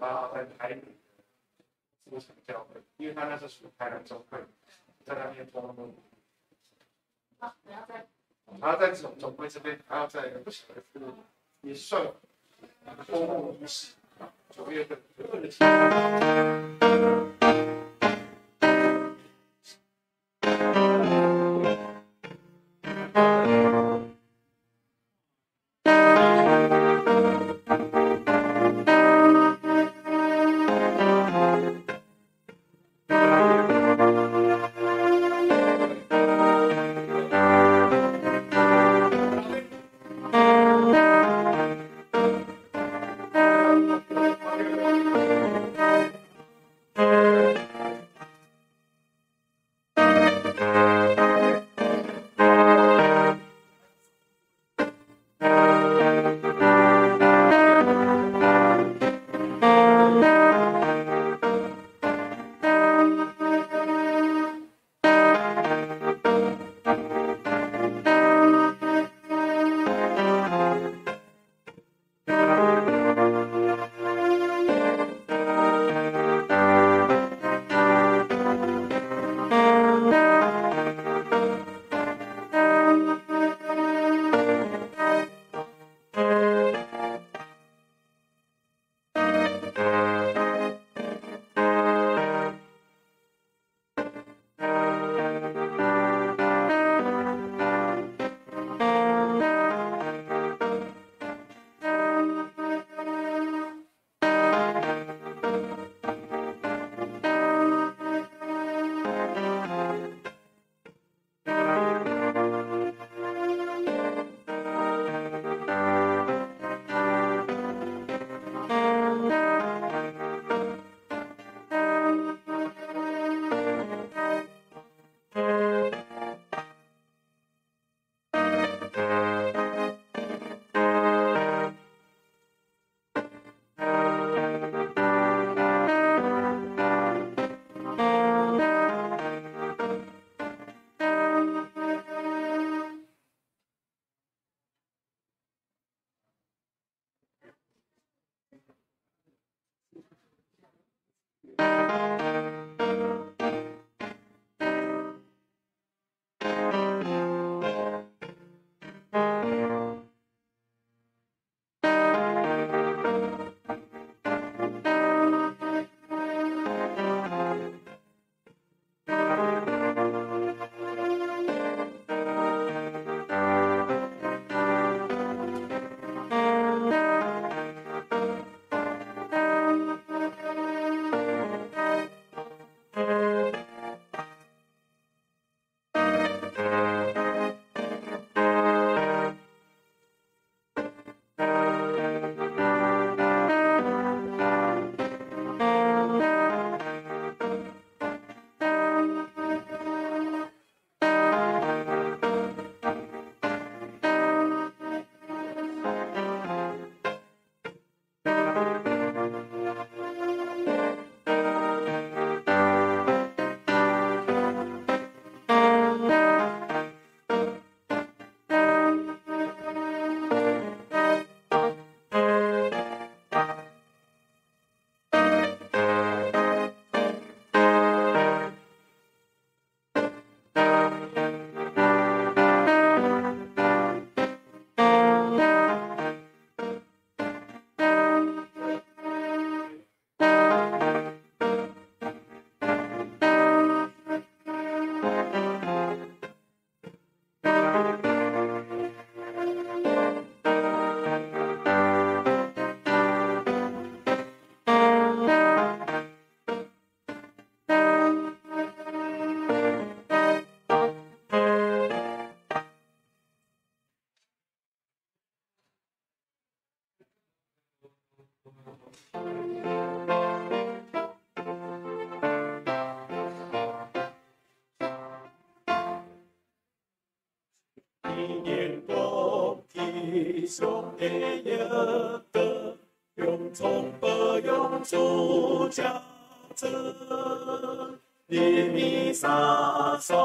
他在台北的复城教会，因为他那是属于台南教会，在那边做梦。然后在总会这边，还要在不晓得是也算公共仪式9月份的期间。上的一个用从不用主家子，你米沙沙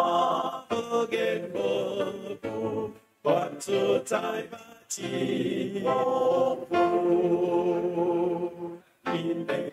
和言和不，万自在吧吉福。你因的。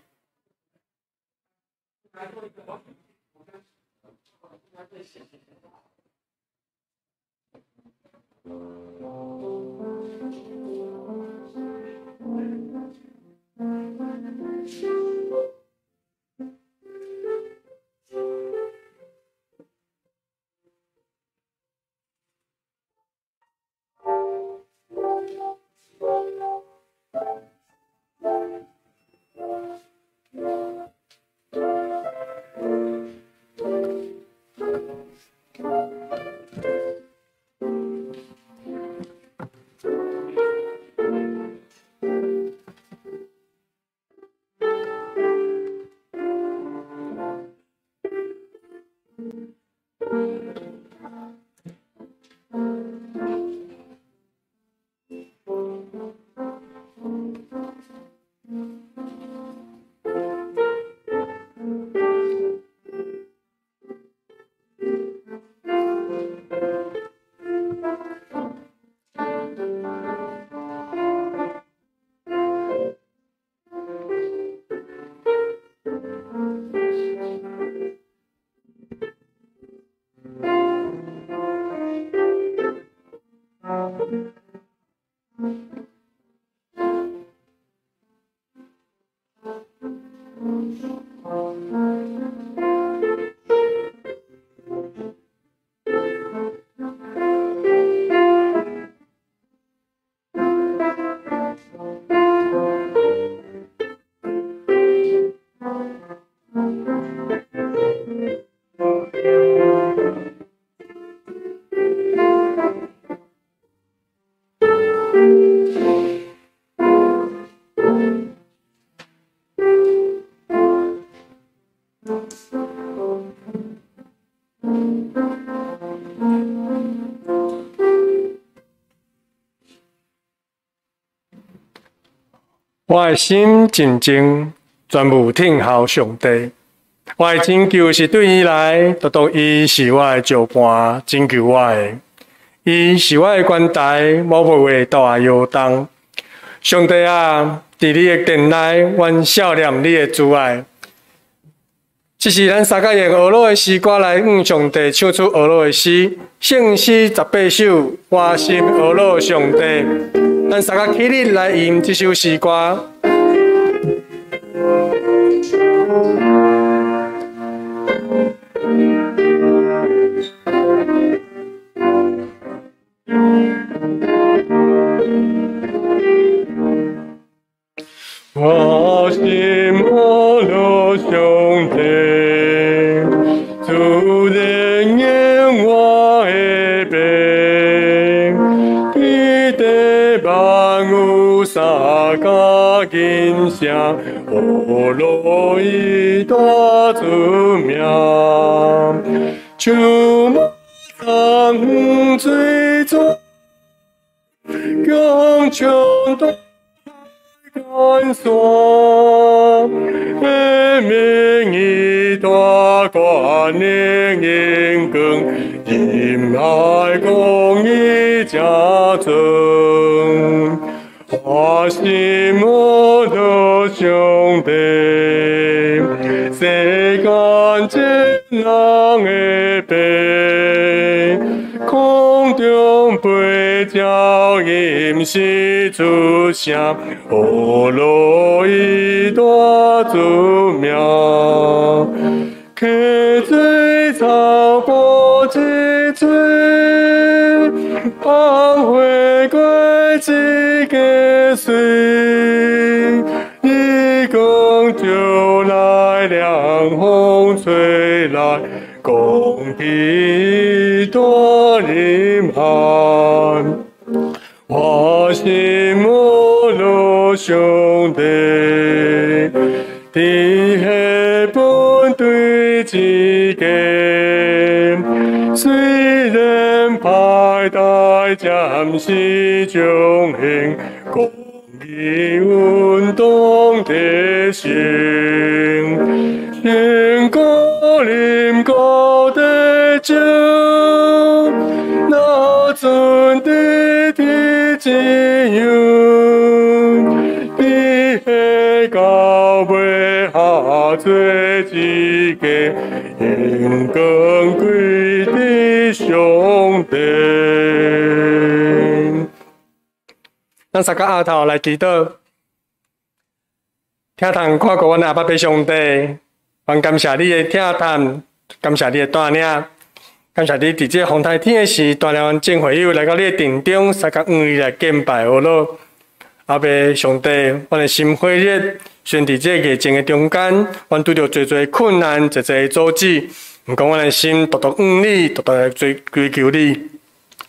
我的心真正全部听候上帝。我的拯救是对伊来，独独伊是我的石盘，拯救我的。伊是我的关台，我不会大摇动。上帝啊，伫你的殿内，阮少念你的慈爱。这是咱三甲用俄罗的诗歌来向上帝唱出俄罗的诗，圣诗18首，我心俄罗上帝。咱三甲起立来吟这首诗歌。我心俄罗上帝，主人言我的病，你的万物三甲金香，俄罗伊大主名，就当最终强强的。干爽，明义大观念英更，因爱公义家增，我心我的兄弟，世间真人的悲，空中背教吟诗出声。俄罗伊大祖苗，客最草坡之最，帮回归几个岁，一共就来凉风吹来，公地多林寒，我心莫路兄弟，地下本对之间，虽然派代暂时中行，公益运动的心，天高林高的酒，那尊的天之有。高家，因更贵的兄弟。咱三个阿头来祈祷，听谈看过阮阿爸爸兄弟，还感谢你的听谈，感谢你的带领。感谢你伫这风台天的时，带领阮众会友来到你的殿中，三甲你来敬拜阿罗。阿爸上帝，阮的心火热，虽然伫这疫情的中间，阮拄着侪困难，侪阻止，毋过阮的心独独你，独独来追求你。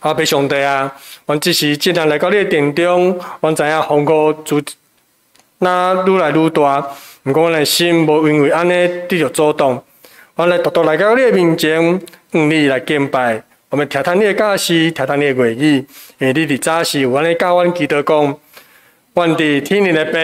阿爸上帝啊，阮只是尽量来到你的殿中，阮知影风雨那愈来愈大，毋过阮的心无因为安尼得着阻挡。阮来独独来到你的面前，你来敬拜。我们听听你的教示，听听你的话语，因为你伫早时有安尼教阮祈祷讲，愿伫天灵的爸，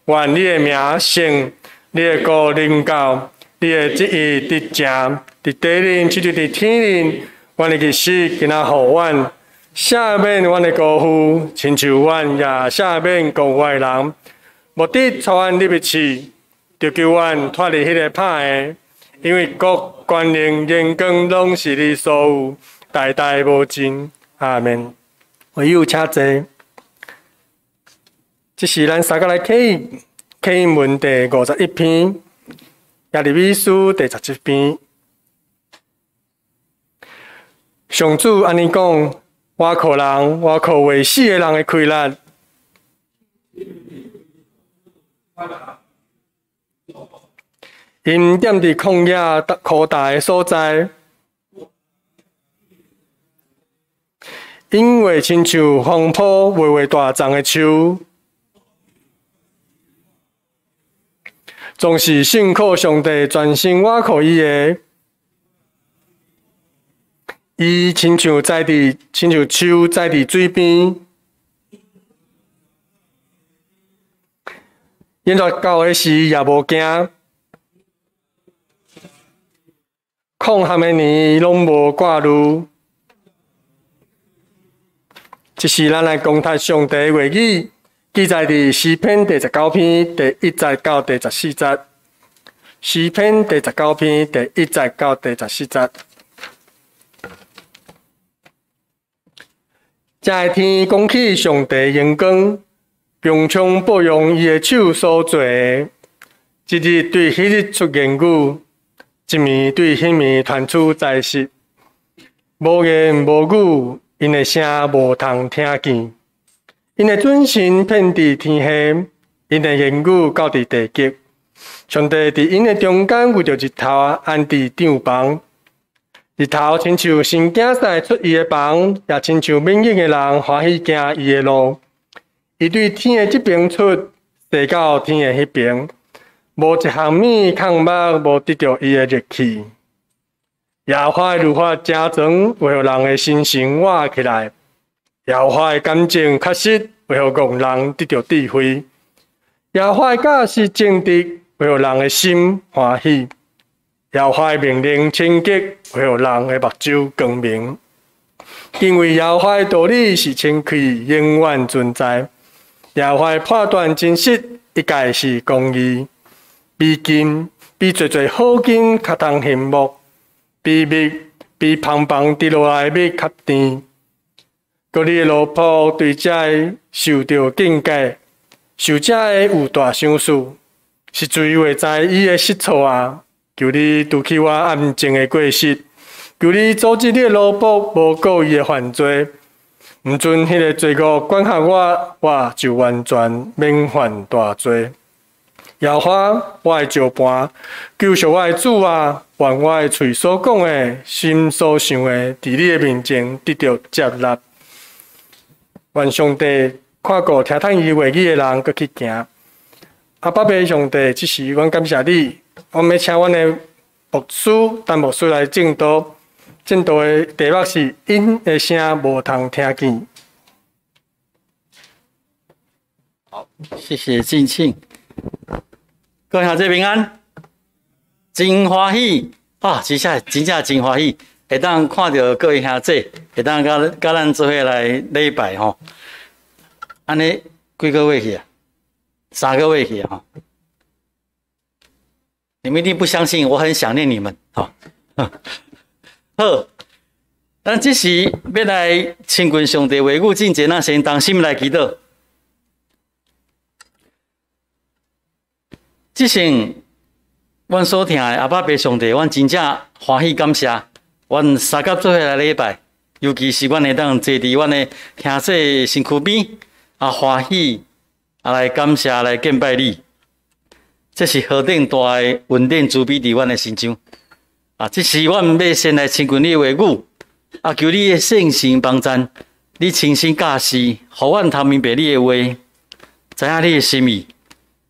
愿你的名圣，你的国临到，你的旨意伫正，伫地灵，就伫天灵。阮的日时，今仔互阮赦免阮的辜负，亲像阮也赦免国外人，目的带阮入去，就求阮脱离迄个歹的。因为国、权力、荣光拢是你所有，代代无尽。阿门。唯有请坐。这是咱三个来启文第51篇，耶利米书第17篇。上主安尼讲：我靠人，我靠为死的人的开力。因踮伫旷野扩大的所在，因为亲像风波微大丛的树，总是信靠上帝，全心倚靠伊的。伊亲像树栽伫水边，因热到的时也无惊。抗旱的年拢无挂虑，这是咱来公读上帝的话语，记载伫诗篇第19篇第1节到第14节。诗篇第19篇第1节到第14节。这天讲起上帝荣光，并将保养伊的手所做的，一日对迄日出言语。一面对迄面传出灾事，无言无语，因的声无通听见。因的准神遍伫天下，因的言语到伫地极。上帝伫因的中间为着日头安伫帐房，日头亲像神竞赛出伊的房，也亲像免疫的人欢喜行伊的路。伊对天的这边出，射到天的迄边。无一项物抗目，无得到伊的热气。耶和华的律法真长，为互人的心神活起来。耶和华的感情确实，为互戆人得到智慧。耶和华的教是正直，为互人的心欢喜。耶和华的命令清洁，为互人的目睭光明。因为耶和华的道理是清气，永远存在。耶和华的判断真实，一概是公义。比金，比最好金较通羡慕；比蜜，比芳芳滴落来蜜较甜。各你的奴仆对这受到警戒，受这有大伤事，是最为知伊的失错啊！求你除去我暗静的过失，求你阻止你的奴仆无告伊的犯罪，毋准迄个罪恶管辖我，我就完全免犯大罪。耶和华，我的石盘，救赎我的主啊！愿我的嘴所讲的、心所想的，伫你的面前得到接纳。愿上帝看顾听听伊话语的人，搁去行。阿爸爸上帝，这时阮感谢你，阮要请阮的牧师、陈牧师来正道。正道的题目是因的声无通听见。好，谢谢敬庆。各位兄弟平安，真欢喜啊！真正真欢喜，会当看到各位兄弟，会当甲咱做伙来礼拜吼。安尼几个月去啊？3个月去啊！你们一定不相信，我很想念你们，好，好。咱这时要来亲近上帝，维护进前，咱先当心来祈祷。即阵，阮所听的阿爸爸上帝，阮真正欢喜感谢。阮三甲做伙来礼拜，尤其是阮会当坐伫阮的兄弟身躯边，欢喜来感谢来敬拜你。这是何等大的恩典慈悲伫阮的心上。这是阮要先来亲近你的话语。求你的圣神帮助，你亲身教示，互阮通明白你的话，知影你的心意，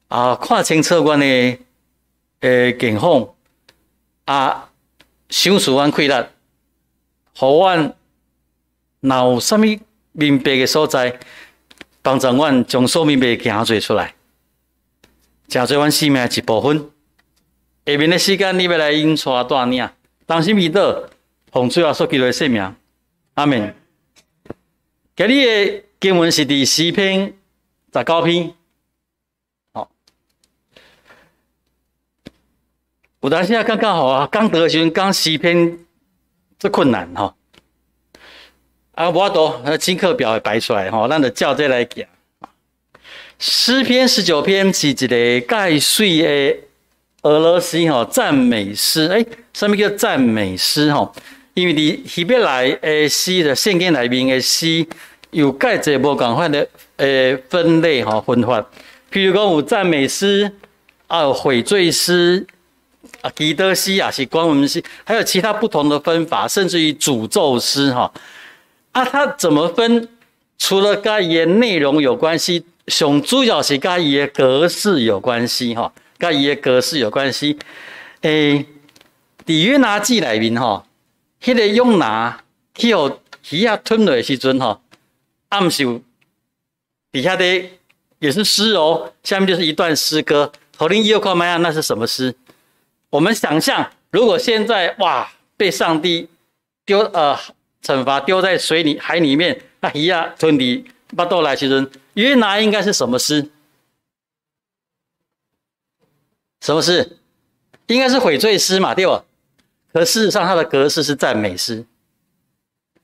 看清楚阮的境况，赏赐阮气力，互阮若有啥物明白的所在，帮助阮将所明白行做出来，成做阮生命一部分。下面的时间，你要来引带带领，当心祈祷。奉主耶稣基督的圣名，阿门。今日的经文是第诗篇19篇。好，有当时刚刚好讲到的时候，讲诗篇这困难哈。无法度，经课表会摆出来哈，咱就照这来行。诗篇19篇是一个介水的俄罗斯赞美诗。什么叫赞美诗哈？因为伫希伯来的诗的圣经内面的诗，有介侪无共款的分类分法。譬如讲有赞美诗，有悔罪诗，祈祷诗也是光文诗，还有其他不同的分法，甚至于诅咒诗它怎么分？除了跟伊的内容有关系，上主要是跟伊的格式有关系跟伊的格式有关系。伫约拿记内面迄个用拿去互鱼吞落的时阵暗时底下的也是诗哦，下面就是一段诗歌。头灵又看麦那是什么诗？我们想象，如果现在被上帝惩罚丢在海里面，那鱼吞伫巴肚来时阵，约拿应该是什么诗？什么诗？应该是悔罪诗嘛，对吧？可事实上，它的格式是赞美诗，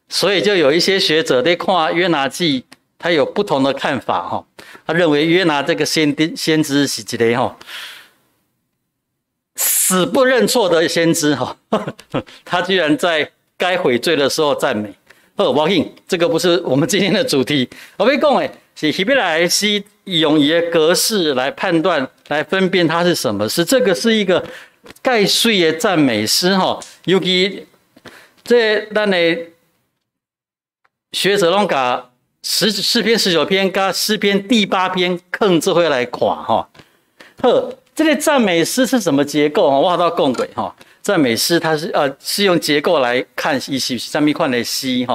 所以就有一些学者在看约拿记，他有不同的看法他认为约拿这个先知是一个死不认错的先知他居然在该悔罪的时候赞美。不要紧，这个不是我们今天的主题。我要讲的是希伯来诗用伊的格式来判断、来分辨它是什么诗。这个是一个介水的赞美诗尤其这咱的学者拢把诗篇19篇跟诗篇第8篇放做伙来看好，这个赞美诗是什么结构我好到讲过赞美诗它是用结构来看伊是什么款的诗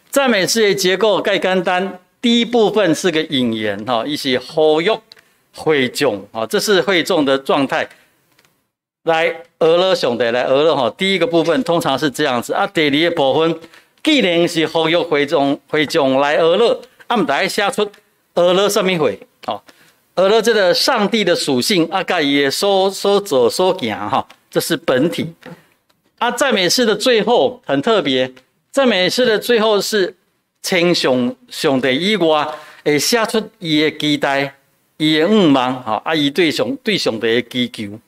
赞美诗的结构介简单，第一部分是个引言伊是呼吁会众这是会众的状态。来俄勒上帝来俄勒第一个部分通常是这样子第二个部分既然是呼吁会众来俄勒，我们来写出俄勒什么会俄勒这个上帝的属性跟伊的所走所行这是本体赞美诗的最后很特别，赞美诗的最后是称颂上帝以外会写出伊的期待、伊的愿望伊对上帝的祈求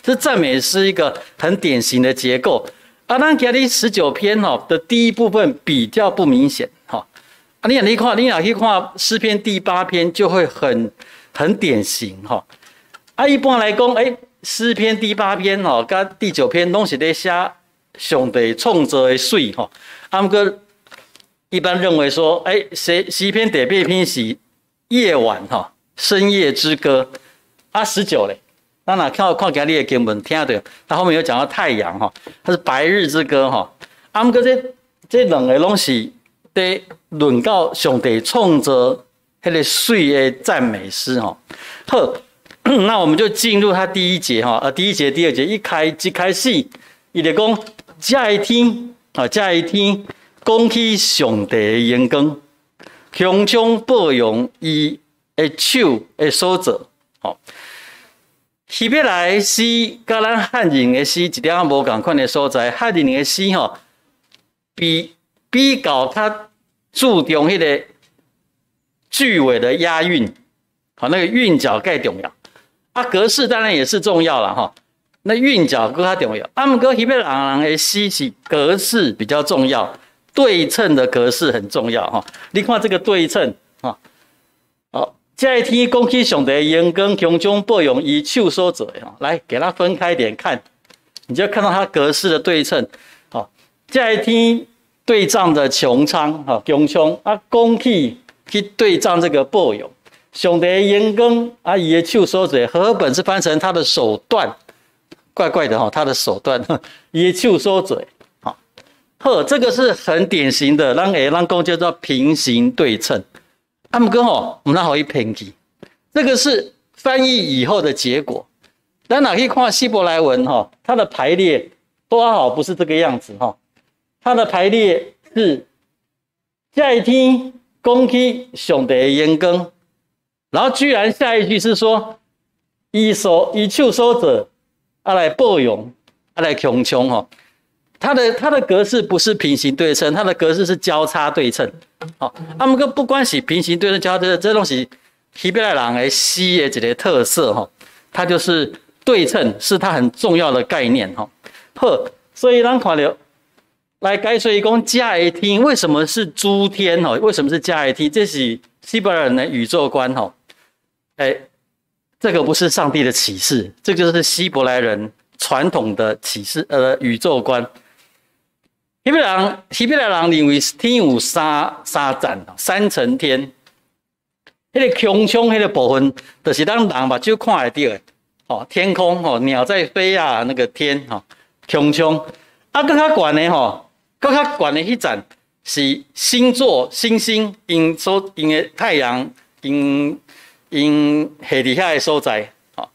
这赞美诗一个很典型的结构咱今日19篇的第一部分比较不明显你若去看诗篇第8篇就会很典型一般来讲诗篇第8篇跟第9篇拢是在写上帝创造的水不过一般认为说诗篇第8篇是夜晚深夜之歌19咧咱若看今日的经文听到他后面有讲到太阳它是白日之歌不过这两个拢是在论到上帝创造那个水的赞美诗好，那我们就进入他第一节第一节第二节一开始伊就讲这一天这一天讲起上帝的荣光，强强保养伊的手的所做希伯来的诗甲咱汉人的诗一点仔无共款的所在，汉人的诗吼，比较较注重迄个句尾的押韵，好，那个韵脚更重要。啊，格式当然也是重要了哈，那韵脚更较重要。啊，毋过希伯来人的诗是格式比较重要，对称的格式很重要哈。你看这个对称哈，好。这一天，讲起上帝的荣光、强壮、保养，以手所做的。来，给它分开点看，你就看到它格式的对称。好，这一天对仗的穹苍，哈，强壮啊，讲起去对仗这个保养，上帝的荣光啊，伊的手所做，和合本是翻成他的手段，怪怪的哈，他的手段，伊的手所做，好，呵，这个是很典型的，让讲叫做平行对称。啊，不过吼，我们好一偏去，这个是翻译以后的结果。咱哪可以看希伯来文哈，它的排列多好不是这个样子哈，它的排列是这一天讲起上帝的荣光，然后居然下一句是说以手所做啊来保养啊来强壮哈。它的格式不是平行对称，它的格式是交叉对称。好，啊，不过不管是平行对称、交叉对称，这东西希伯来人的诗的一个特色哈，它就是对称，是它很重要的概念哈。好，所以咱看到来解说讲加的天为什么是诸天哈？为什么是加的天？这是希伯来人的宇宙观哈。这个不是上帝的启示，这就是希伯来人传统的启示宇宙观。希伯来人认为天有三层天，那个穹苍那个部分，就是咱人目睭看得到的，哦，天空哦，鸟在飞啊，那个天哈，穹苍。啊，更较悬的吼，更较悬的迄层是星座、星星因的太阳因下伫遐的所在，哦。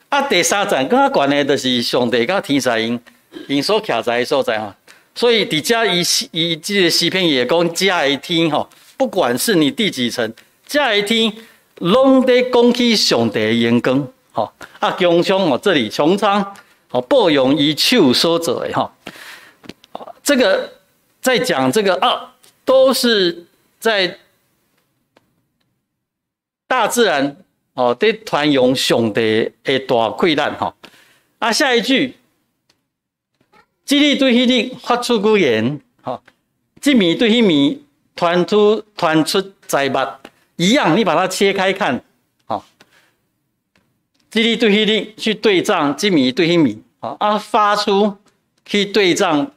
啊，第三层更较悬的，就是上帝甲天使因所徛在的所在哈。所以底下以这个诗篇也讲加的天哈，不管是你第几层，加的天拢在讲起上帝的荣光，哈啊强壮哦，这里穹苍哦，保养以手所做的哈，这个在讲这个啊，都是在大自然哦，在传扬上帝的大溃烂哈啊，下一句。这里对迄里发出语言，哈，这米对迄米传出财物一样，你把它切开看，好，这里对迄里去对仗，这米对迄米，啊，发出去对仗，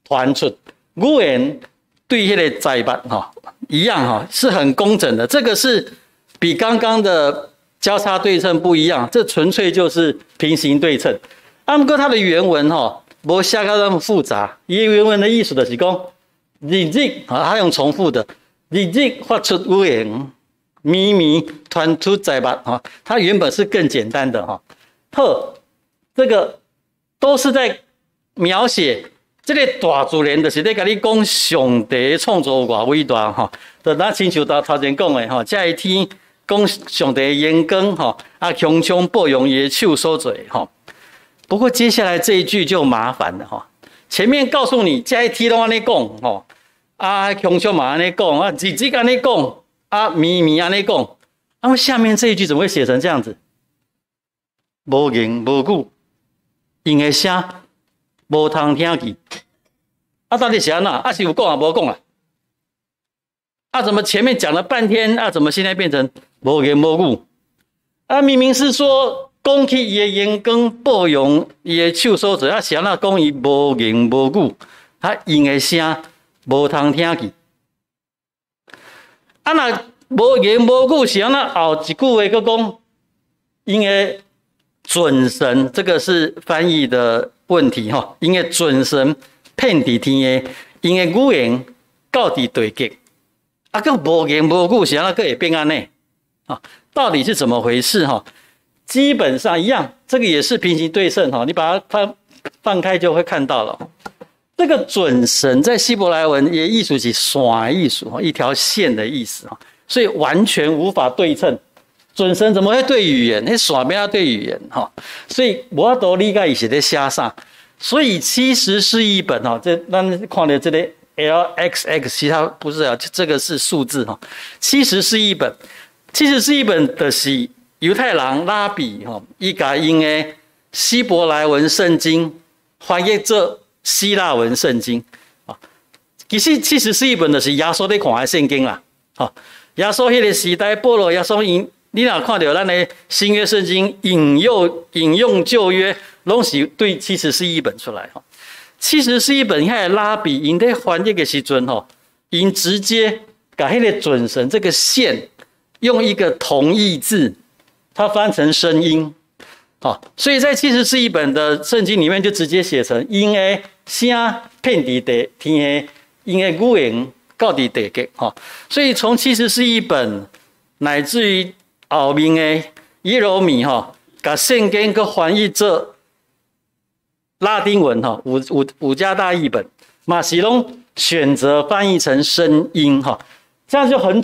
传出语言对迄个财物，哈，一样哈，是很工整的。这个是比刚刚的交叉对称不一样，这纯粹就是平行对称。不过它的原文哈。无写到那么复杂，伊原文的意思就是讲，日日啊，他用重复的，日日发出语言，咪咪传出财物啊，它原本是更简单的哈。好，这个都是在描写这个大自然，就是在跟你讲上帝创造偌伟大哈。就咱亲像头前讲的哈，这一天讲上帝的荣光哈，啊强壮保养伊的手所做哈。不过接下来这一句就麻烦了哈，前面告诉你这一天都安尼讲吼，啊强壮嘛安尼讲，啊日日安尼讲，啊咪咪安尼讲，那么下面这一句怎么会写成这样子？无言无语，因的声无通听见，啊到底是安怎？啊是有讲啊无讲啊？啊怎么前面讲了半天，啊怎么现在变成无言无语？啊明明是说。讲起伊的荣光保养伊的手所做，啊，是安怎讲伊无言无语，啊，因的声无通听见。啊，若无言无语是安怎后一句话佫讲因的准神，这个是翻译的问题哈。因的准神遍伫天的，因的语言到伫地极，啊，佫无言无语是安怎佫会变安尼？啊，到底是怎么回事哈？基本上一样，这个也是平行对称哈，你把它放开就会看到了。这个准神在希伯来文也意思是线艺术，一条线的意思哈，所以完全无法对称。准神怎么会对语言？那耍边要对语言哈，所以我都理解伊是在写啥。所以70是一本哈，这咱看到这个 LXX， 其他不是啊，这个是数字哈。70是一本，70是一本的是犹太人拉比哈，伊甲因的希伯来文圣经翻译做希腊文圣经啊。其实70是一本的是耶稣在看的圣经啦，哈。耶稣迄个时代，保罗耶稣因，你若看到咱的新约圣经引用旧约，拢是对70是一本出来哈。70是一本，遐拉比因在翻译的时阵吼，因直接把迄个准神这个线用一个同义字，它翻成声音，好，所以在70是一本的圣经里面就直接写成因的声遍地地天的，因的语言到底地极哈。所以从70是一本乃至于后面的耶罗米哈，把圣经个翻译做拉丁文哈，五家大译本，马西隆选择翻译成声音哈，这样就很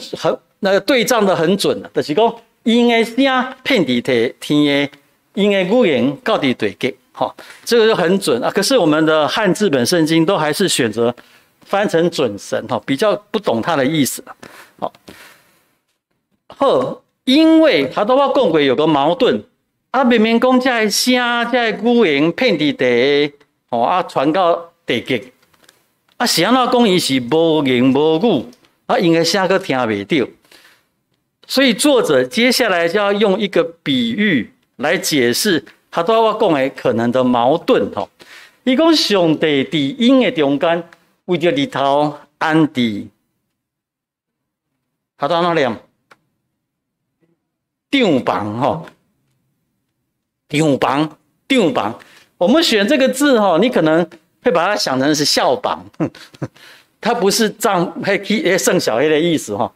那个对仗的很准了，就是讲因的声遍地地天的，因的语言到底对极哈，这个就很准啊。可是我们的汉字本圣经都还是选择翻成准神哈，比较不懂它的意思。好，因为他都要讲过有个矛盾。啊，明明讲这个声、这个语言遍地地，哦啊传到地极，啊是安怎讲伊是无言无语，啊因为声个听袂到，所以作者接下来就要用一个比喻来解释他都要讲的可能的矛盾吼。伊讲上帝伫因的中间，为着日头安伫，他都安怎念？帐房吼。帐房，我们选这个字哈，你可能会把它想成是校榜，它不是圣小黑的意思哈。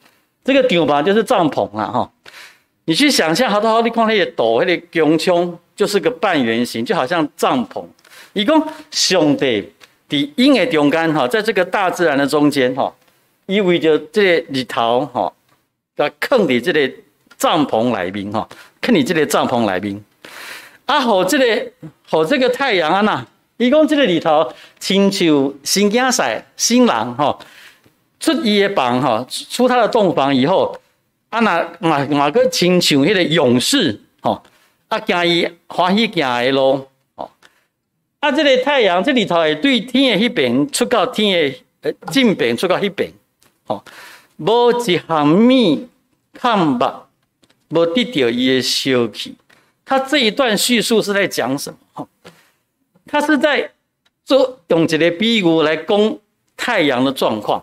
这个帐房就是帐篷啦哈。你去想象，好多你看那个斗，那个穹穹就是个半圆形，就好像帐篷。伊讲上帝伫因的中间哈，在这个大自然的中间哈，意味着这个日头哈，甲藏伫这个帐篷内面哈，藏伫这个帐篷内面。啊，好这个太阳啊呐，伊讲这个里头，亲像新囝婿新郎哈，出伊的房哈，出他的洞房以后，啊那个亲像迄个勇士吼，啊行伊欢喜行的路吼，啊这个太阳这里头会对天的迄边出到天的正边出到迄边吼，无一项物看目，无得到伊的消气。他这一段叙述是在讲什么？他是在用一个比喻来讲太阳的状况。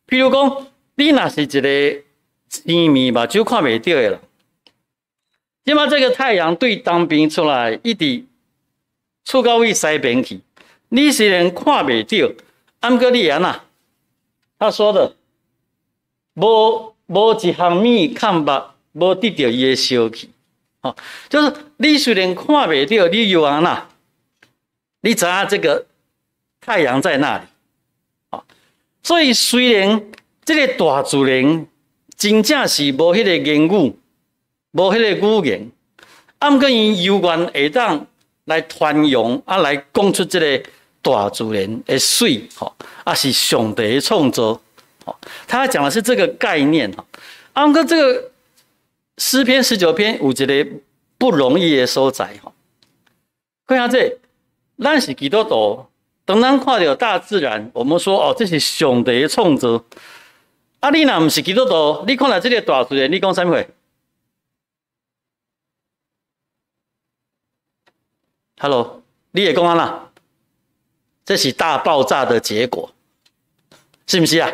譬如讲，你若是一个青面目睭看袂到的人，那么这个太阳对东边出来，一直出到位西边去，你虽然看袂到，按个你安呐？他说的，无一项物看目，无得到伊的消气。哦，就是你虽然看不到，你有安那，你知道这个太阳在那里，哦，所以虽然这个大自然真正是无迄个言语，无迄个语言，不过伊犹原会当来传扬啊，来讲出这个大自然的水，吼，啊是上帝的创造，哦，他讲的是这个概念，哈，不过这个。诗篇19篇有一个不容易的所在哈，看下这，咱是基督徒，当咱看到大自然，我们说哦，这是上帝的创造。啊，你若不是基督徒，你看到这个大自然，你讲什么？Hello， 你会讲安啦？这是大爆炸的结果，是不是啊？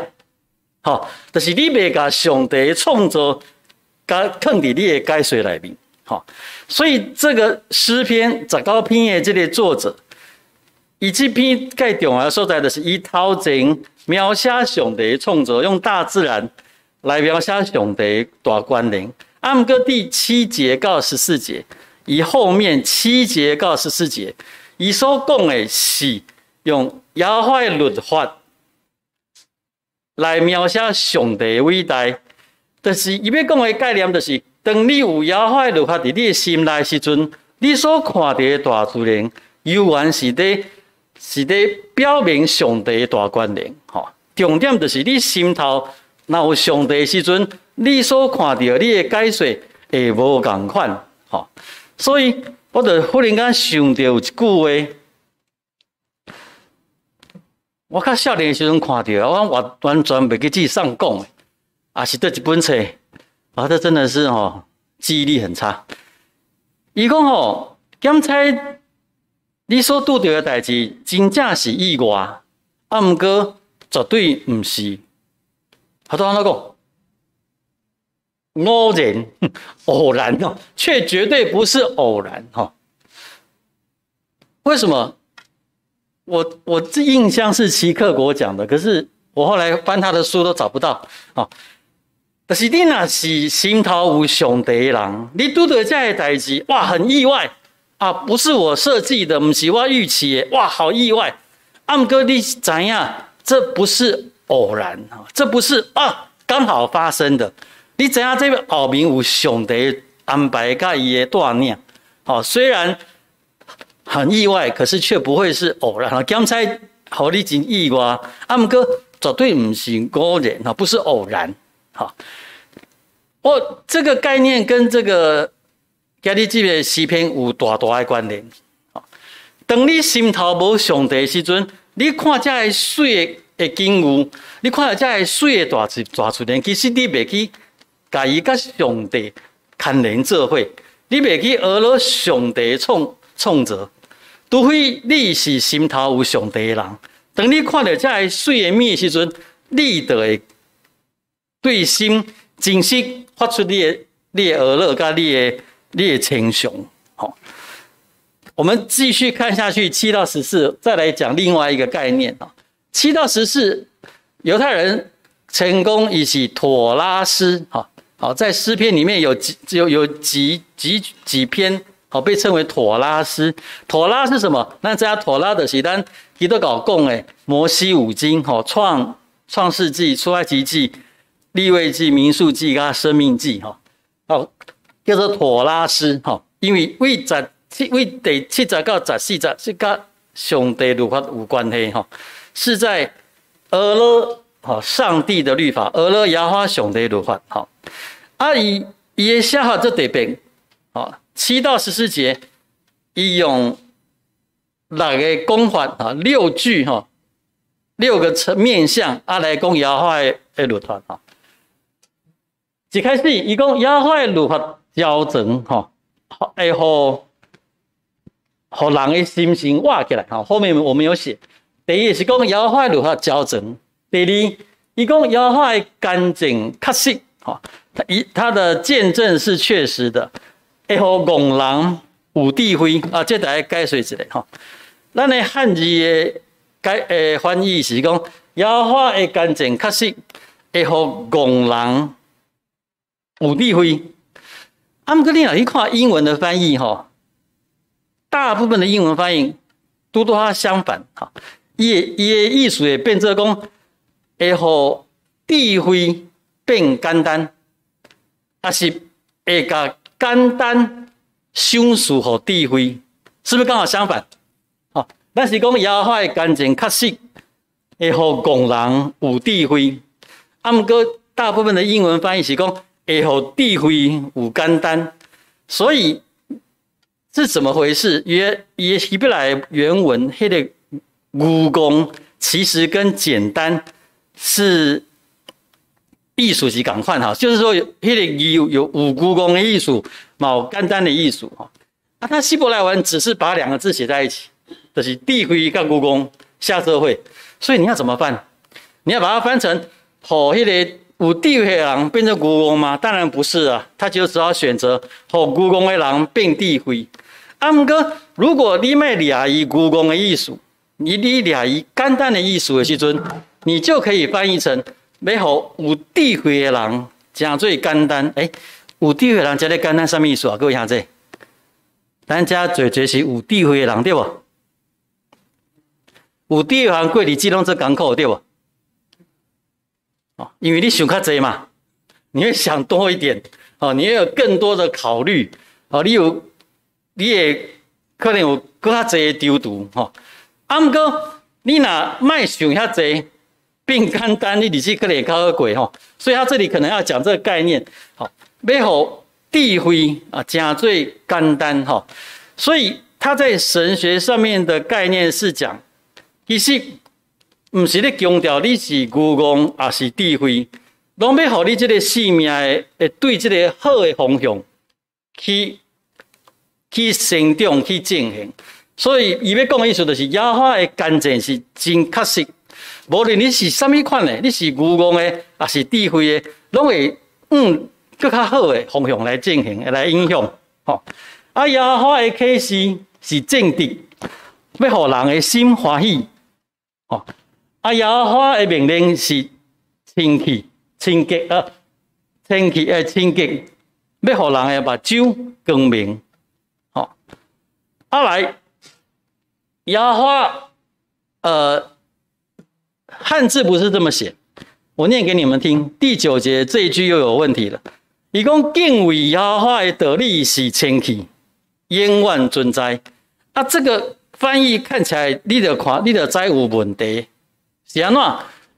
好，就是你未甲上帝的创造。放伫你的解说内面，好，所以这个诗篇19篇的这个作者，以这篇介重要所在，就是伊头前描写上帝的创造，用大自然来描写上帝大关联。不过第7节到14节，以后面7节到14节，伊所讲的是用亚华的律法来描写上帝的伟大。就是伊要讲的概念，就是当你有妖法律法伫你的心内时阵，你所看到的大自然，犹原是在表明上帝的大权能。吼，重点就是你心头若有上帝的时阵，你所看到你的解说会无共款。吼，所以我就忽然间想到有一句话。我较少年的时阵看到，我完全袂记自己上讲的，啊是对一本册，啊这真的是记忆力很差。伊讲检测你所拄到的代志，真正是意外，啊毋过绝对毋是。他都安怎讲？偶然，偶然却绝对不是偶然为什么？我这印象是齐克果讲的，可是我后来翻他的书都找不到但是你若是心头有上帝的人，你拄到这样的代志，哇，很意外啊！不是我设计的，不是我预期的，哇，好意外！不过你知影，这不是偶然这不是刚好发生的。你知影这后面有上帝安排甲伊的带领虽然很意外，可是却不会是偶然检测互你真意外，不过绝对不是偶然不是偶然这个概念跟这个今日这个诗篇有大大的关联当你心头无上帝的时阵，你看这个水的景物，你看这个水的大自然，其实你袂去甲伊甲上帝牵连做伙，你袂去学了上帝的创造。除非你是心头有上帝的人，当你看到这个水的面的时阵，你就会对心真实发出你的学乐跟你的称颂。我们继续看下去，7到14，再来讲另外一个概念7到14，犹太人成功以及妥拉斯在诗篇里面有几篇。被称为妥拉斯。妥拉是什么？那这妥拉就是咱基督教讲的摩西五经创世纪、出埃及记、利未记、民数记跟生命记叫做妥拉斯因为为第70到14是跟上帝律法有关系是在俄勒上帝的律法，俄勒耶和华上帝律法伊的写法就特别7到14节，伊用6个讲法6句6个面向来讲耶和华的律法一开始伊讲耶和华的律法矫正会互人的心情活起来后面我们有写。第一是讲耶和华的律法矫正，第二伊讲耶和华的干净确实他的见证是确实的。会互戆人有智慧这大家解说一下咱的汉字的翻译是讲耶和华的干净确实会互戆人有智慧。不过你若去看英文的翻译大部分的英文翻译拄它相反伊的意思会变做讲会互智慧变简单，还是会甲简单想事和智慧，是不是刚好相反？咱是讲耶和华的干净确实会互戆人有智慧，不过大部分的英文翻译是讲会互智慧有简单，所以是怎么回事？希伯来原文那个愚公其实跟简单是艺术是同款就是说那个有愚公的艺术，有简单的艺术他希伯来文只是把2个字写在一起，就是智慧跟愚公下社会，所以你要怎么翻？你要把它翻成互那个有智慧的人变成愚公吗？当然不是啊，他就只好选择互愚公的人变智慧。不过如果你要抓伊愚公的艺术，你抓伊简单的艺术的时阵，你就可以翻译成要互有智慧的人真最简单。有智慧的人真简单什么意思各位兄弟，咱这做是有智慧的人对不？有智慧的人过日子拢做艰苦对不？因为你想较济嘛，你会想多一点哦，你也有更多的考虑，哦，你也可能有更较侪的丢毒，吼。啊，毋过你若卖想遐侪，变简单，你日子可能较好过，吼。所以他这里可能要讲这个概念，好，要互智慧啊，真做简单，吼。所以他在神学上面的概念是讲，其实毋是咧强调你是愚妄还是智慧。拢要互你这个生命会对这个好的方向去成长去进行，所以伊要讲的意思就是耶和华的干净是真确实，无论你是什么款的，你是愚妄的还是智慧的，拢会更较好的方向来进行，来影响。吼，啊耶和华的启示是正直，要互人的心欢喜。吼，啊耶和华的命令是清气。清洁啊，清洁，要互人的目睭光明。好，来，耶和华，汉字不是这么写，我念给你们听。第9节这一句又有问题了。伊讲敬畏耶和华的得力是清气，永远存在。啊，这个翻译看起来，你就知有问题，是安怎？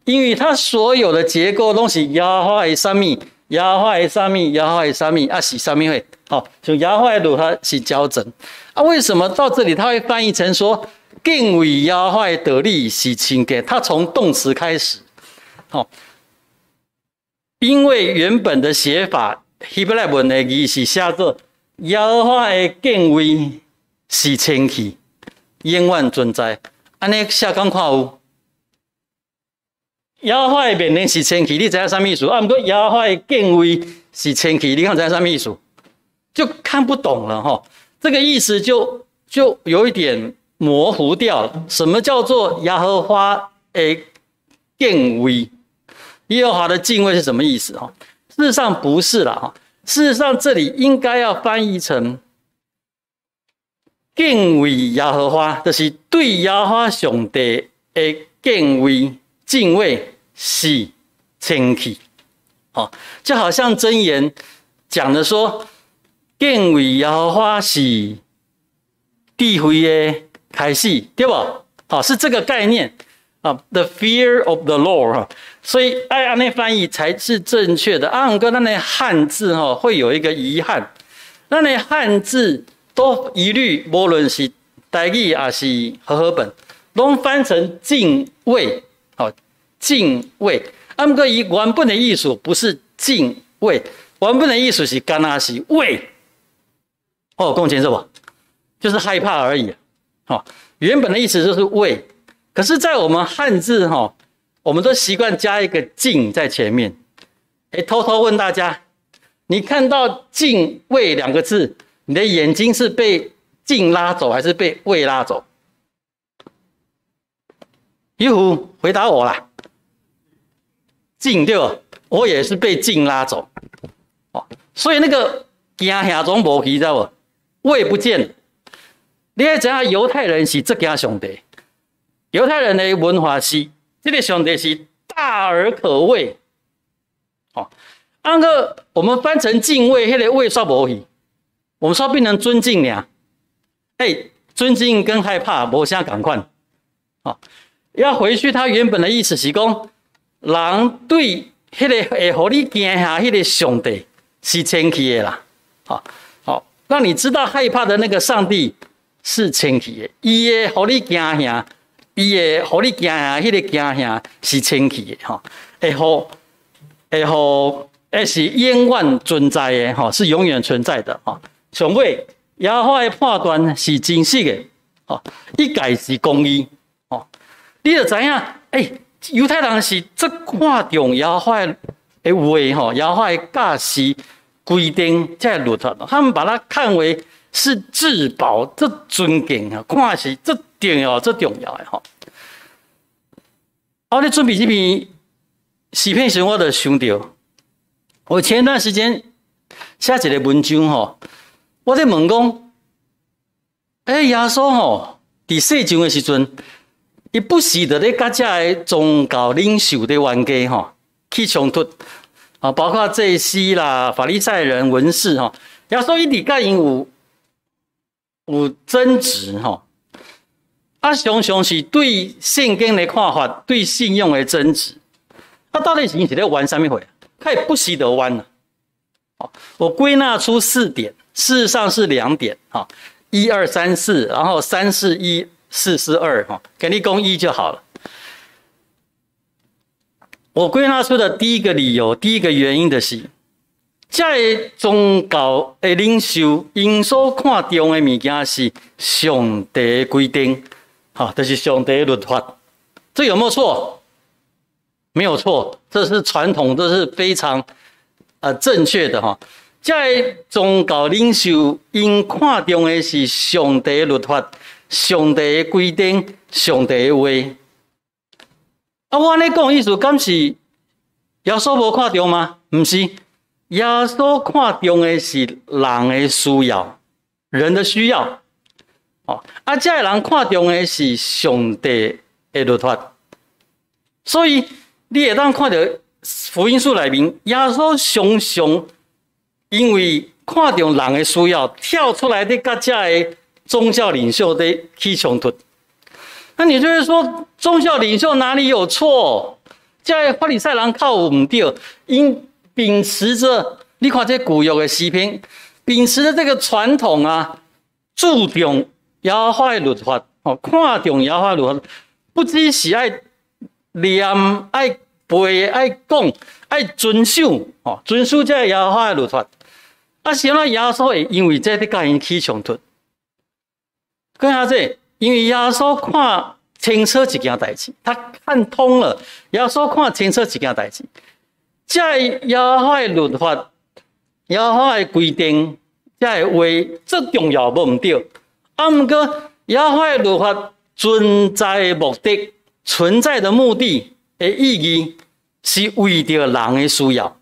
因为它所有的结构都是耶和华的什么，耶和华的什么，耶和华的什么啊，是什么会？好，就耶和华的路它是交整啊。为什么到这里它会翻译成说敬畏耶和华的得力是清洁？它从动词开始，好，因为原本的写法希伯来文的字是写作耶和华的敬畏是清气，永远存在。安尼写讲看有？耶和华的命令是清气，你知影什么意思？啊，不过耶和华的敬畏是清气，你看知影什么意思？就看不懂了哈。这个意思就有一点模糊掉了。什么叫做耶和华的敬畏？耶和华的敬畏是什么意思？哈，事实上不是啦哈。事实上这里应该要翻译成敬畏耶和华，就是对耶和华上帝的敬畏。敬畏是清气，哦，就好像箴言讲的说，敬畏耶和华是智慧的开始，对吧？好，是这个概念啊 ，the fear of the Lord 哈，所以按那翻译才是正确的。不过那汉字哈会有一个遗憾，那汉字都一律无论是台语还是和本，都翻成敬畏。敬畏，不过伊原本的意思不是敬畏，原本的意思是干那是畏。哦，讲清楚不？就是害怕而已。哦，原本的意思就是畏，可是，在我们汉字哈，我们都习惯加一个敬在前面。偷偷问大家，你看到敬畏2个字，你的眼睛是被敬拉走，还是被畏拉走？一虎回答我啦。敬对吧？我也是被敬拉走，哦，所以那个惊吓总无去，知道不？畏不见了。你要知道犹太人是这惊上帝，犹太人的文化是这个上帝是大而可畏，哦，按个我们翻成敬畏，那个畏煞无去，我们说变成尊敬俩，尊敬跟害怕无相共款，哦，要回去他原本的意思是讲。人对迄个会互你惊吓迄个上帝是清气的啦，好，让你知道害怕的那个上帝是清气的，伊会互你惊吓，伊会互你惊吓，迄个惊吓是清气的，会是永远存在的，是永远存在的，上尾耶和华的判断是真实的，一概是公义，你就知影，犹太人是这看重耶和华的话，耶和华的教示规定这律法，他们把它看为是至宝，这尊敬啊，看是这重要的哈。你准备这篇视频时，我就想到，我前一段时间写一个文章哈，我在问讲，耶稣伫世上的时阵。伊不时的咧，甲遮个宗教领袖的冤家去冲突，啊，包括祭司啦、法利赛人、文士哈，耶稣一直甲因有争执哈。啊，常常是对圣经的看法、对信仰的争执。啊，到底是咧玩什么会？他也不习得玩了。我归纳出4点，事实上是2点哈，1、2、3、4，然后3是1，4是2哈，给你公1就好了。我归纳出的第一个理由、第一个原因的是，这宗教的领袖因所看重的物件是上帝规定，好，这是上帝律法，这有没有错？没有错，这是传统，这是非常正确的哈。这宗教领袖因看重的是上帝律法、上帝的规定、上帝的话。啊，我安尼讲意思，敢是耶稣无看重吗？不是，耶稣看重的是人的需要，人的需要。哦，啊，这个人看重的是上帝的律法，所以你会当看到福音书内面，耶稣常常因为看重人的需要，跳出来的甲这个宗教领袖的起冲突。那你就会说，宗教领袖哪里有错？这法利赛人靠唔对，因秉持着你看这古约的诗篇，秉持着这个传统啊，注重耶和华的律法，哦，看重耶和华律法，不只是爱念、爱背、爱讲、爱遵守，哦，遵守这耶和华的律法。啊，是那耶稣会因为这甲因起冲突，跟下这。因为耶稣看清楚一件代志，他看通了。耶稣看清楚一件代志，这耶和华的律法、耶和华的规定、这话最重要无唔对。啊，不过耶和华的律法存在的目的、存在的目的的意义，是为着人的需要。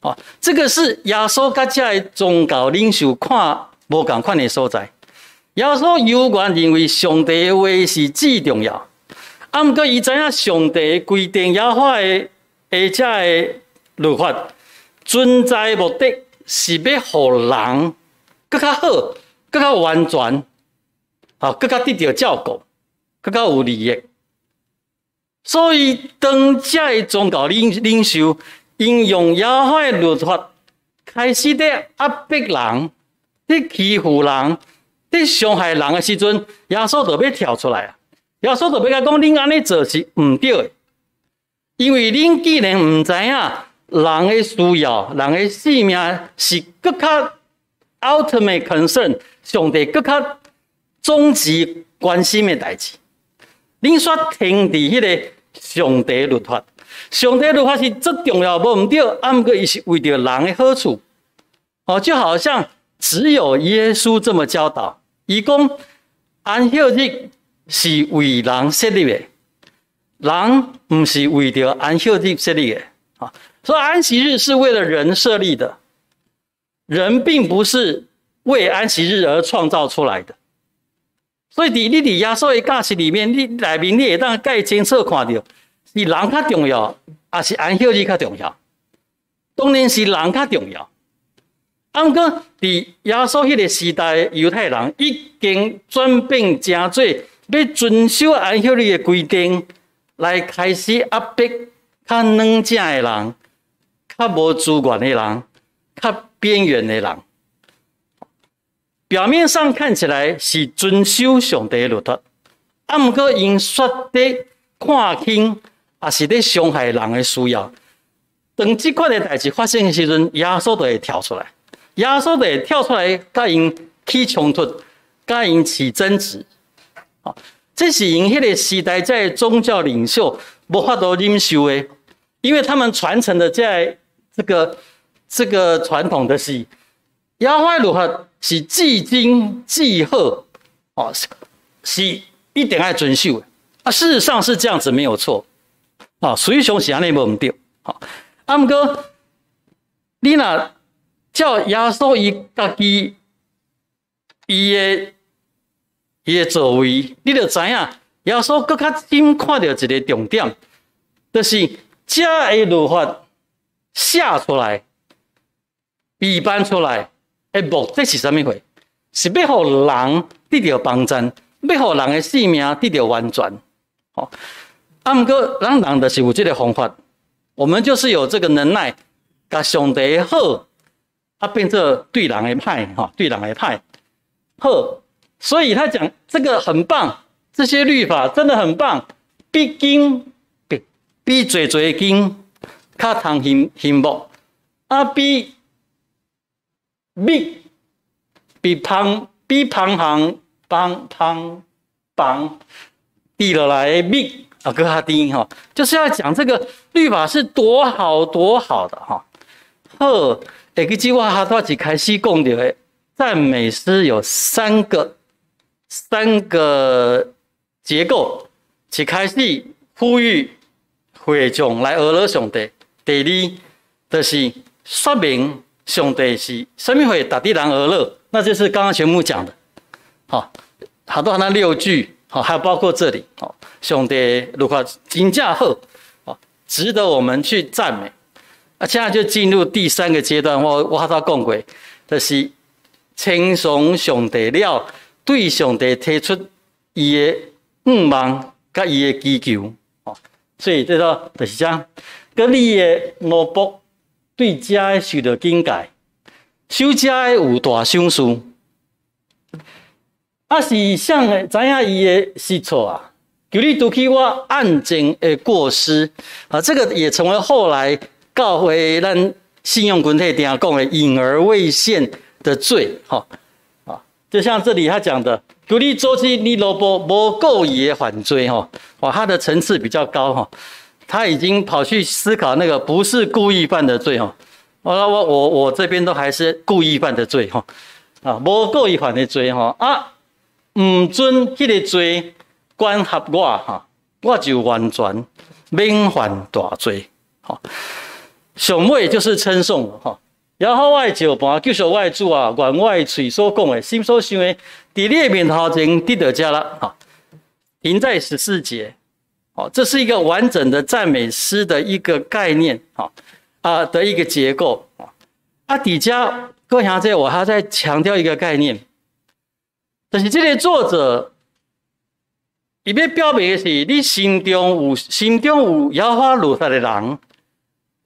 哦，这个是耶稣甲这宗教领袖看无同款的所在。耶稣有关认为上帝的话是最重要，啊，不过伊知影上帝的规定、耶和华的这个律法存在的目的是要互人更较好、更较完全，啊，更较得到照顾、更较有利益。所以当这宗教领袖应用耶和华的律法，开始在压迫人、在欺负人。在伤害人的时阵，耶稣就要跳出来啊！耶稣就要甲讲：恁安尼做是唔对的，因为恁既然唔知影人的需要、人的性命是更较 ultimate concern， 上帝更较终极关心的代志，恁煞停伫迄个上帝律法。上帝律法是最重要，无唔对，啊，不过伊是为着人的好处。哦，就好像。只有耶稣这么教导，伊讲安息日是为人设立的，人不是为着安息日设立的啊。所以安息日是为了人设立的，人并不是为安息日而创造出来的。所以你伫耶稣的教示里面，你内面你会当介清楚看到，是人较重要，还是安息日较重要？当然是人较重要。啊，不过伫耶稣迄个时代，犹太人已经转变真多，要遵守安息日的规定，来开始压迫较软正的人、较无资源的人、较边缘的人。表面上看起来是遵守上帝的律法，啊，不过因说的看轻，也是在伤害人的需要。当这款的代志发生的时阵，耶稣就会跳出来。耶稣就会跳出来，甲因起冲突，甲因起争执。这是因迄个时代在宗教领袖无法度忍受的，因为他们传承的这个传统的是，耶和华律法是至精至好，哦，是一定要遵守的。啊，事实上是这样子没有错，啊，属于上是安尼无唔对，好，啊，不过你若叫耶稣伊家己伊的作为，你就知影耶稣更较深看到一个重点，就是这个律法写出来、备办出来的目的是啥物货？是要互人得到帮助，要互人的性命得到完全。哦，不过咱人就是有这个方法，我们就是有这个能耐，把上帝好变成对人的歹，对人的歹好。所以他讲这个很棒，这些律法真的很棒，比经比最经较通幸目，比旁低落来的密更较低哈，就是要讲这个律法是多好多好的哈。好，下个句话哈多一开始讲到的赞美诗有三个结构，一开始呼吁会众来阿罗上帝，第二就是说明上帝是什么会达地人而乐，那就是刚刚全部讲的，好多那6句，好，还有包括这里，好，上帝如果真正好，好，值得我们去赞美。现在就进入第3个阶段，我还讲过，就是称颂上帝了，对上帝提出伊的愿望甲伊的祈求，所以这个就是讲，跟你的奴仆对家受到警戒，守家有大赏赐，是想知影伊的失错啊，求你拄起我暗情的过失啊，这个也成为后来教会咱信用群体定下讲的隐而未现的罪，就像这里他讲的，求你做起你萝卜无故意的犯罪，他的层次比较高，他已经跑去思考那个不是故意犯的罪，我这边都还是故意犯的罪，无故意犯的罪，唔准迄个罪管辖我，我就完全免犯大罪，上尾就是称颂了，然后我的石盘，救赎我的主啊，愿我的嘴所讲的，心所想的，在你的面头前得到家了，停在14节，这是一个完整的赞美诗的一个概念，的一个结构，底下各位兄弟，我还要再强调一个概念，就是这个作者，伊要表明的是，你心中有耶和华律法的人。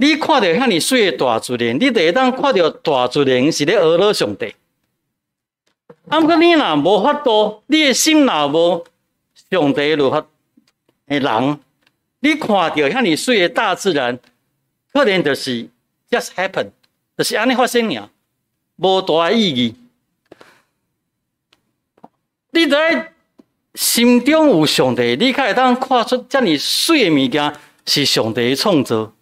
你看到遐尼水的大自然，你就会当看到大自然是咧阿罗上帝。不过你若无法度，你的心若无上帝律法的人，你看到遐尼水的大自然，可能就是 just happen， 就是安尼发生尔，无大的意义。你在心中有上帝，你才会当看出遮尼水的物件是上帝的创造。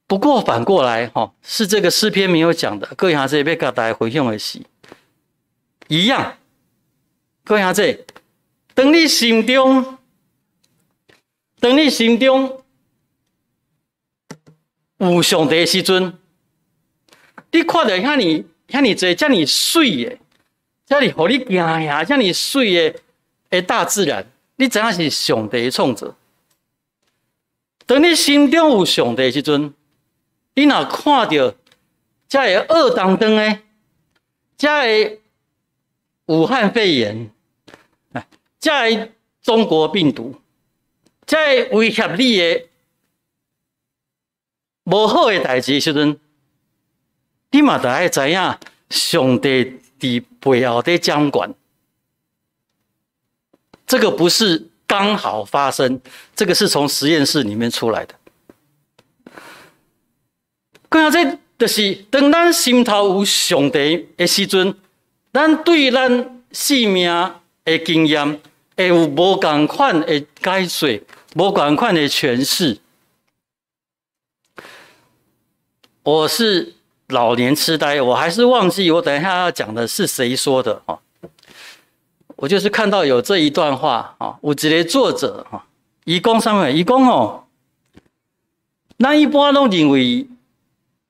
不过反过来，是这个诗篇没有讲的。各位兄弟，要跟大家分享的是一样。各位兄弟，当你心中有上帝的时阵，你看到遐尼多遮尼水的，遮尼互你惊吓，遮尼水的大自然，你知影是上帝的创造。当你心中有上帝的时阵，你若看到这个恶当当的，这个武汉肺炎，这个中国病毒，这个威胁你的无好的代志时阵，你嘛得爱知影上帝伫背后在掌管。这个不是刚好发生，这个是从实验室里面出来的。讲这就是当咱心头有上帝的时阵，咱对咱生命的经验会有无同款的解说，无同款的诠释。我是老年痴呆，我还是忘记我等一下要讲的是谁说的。我就是看到有这一段话，有一个作者，伊讲啥物？伊讲咱一般都认为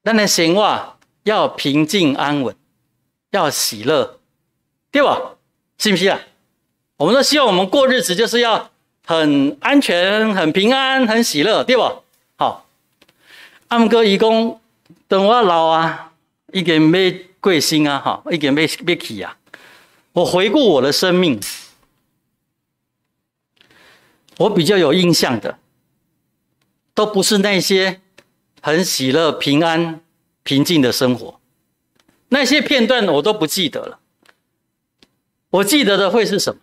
咱的生活要平静安稳，要喜乐，对吧？是不是啊？我们都希望我们过日子就是要很安全、很平安、很喜乐，对吧？好，毋过伊讲，等我老啊，已经要过身啊，哈，已经要去啊。我回顾我的生命，我比较有印象的，都不是那些很喜乐、平安、平静的生活，那些片段我都不记得了。我记得的会是什么？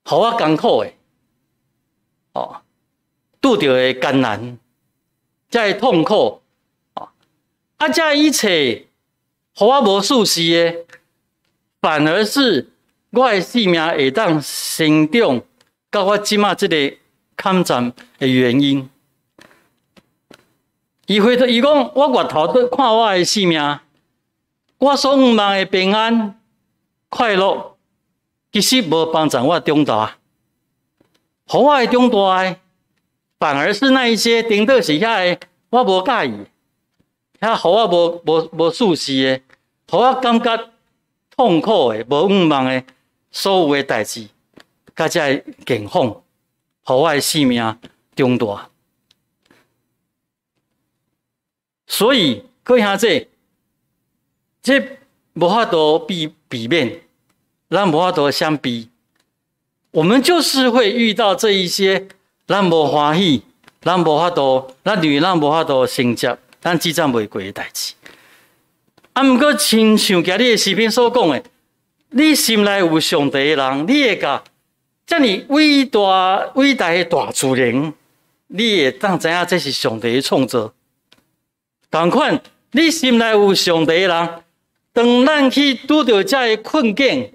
好啊，艰苦诶，哦，拄到的艰难，才会痛苦，啊，这一切，互我无舒适的，反而是我的生命会当成长，到我即马这个坎站的原因。伊讲，我回头看我的生命，我所盼望的平安、快乐，其实无帮助我长大。互我的长大的，反而是那一些顶多是遐个我无介意，遐互我无舒适的，互我感觉痛苦的、无盼望的所有的代志，甲这境况，互我的生命长大。所以，各位兄弟，这无法度避免，咱无法度相比，我们就是会遇到这一些咱无欢喜、咱无法度、咱认为咱无法度承接、咱只赞袂过的代志。啊，毋过亲像今日的视频所讲的，你心内有上帝的人，你会甲遮尔伟大的大自然，你会当知影这是上帝的创造。同款，你心内有上帝的人，当咱去拄到这个困境，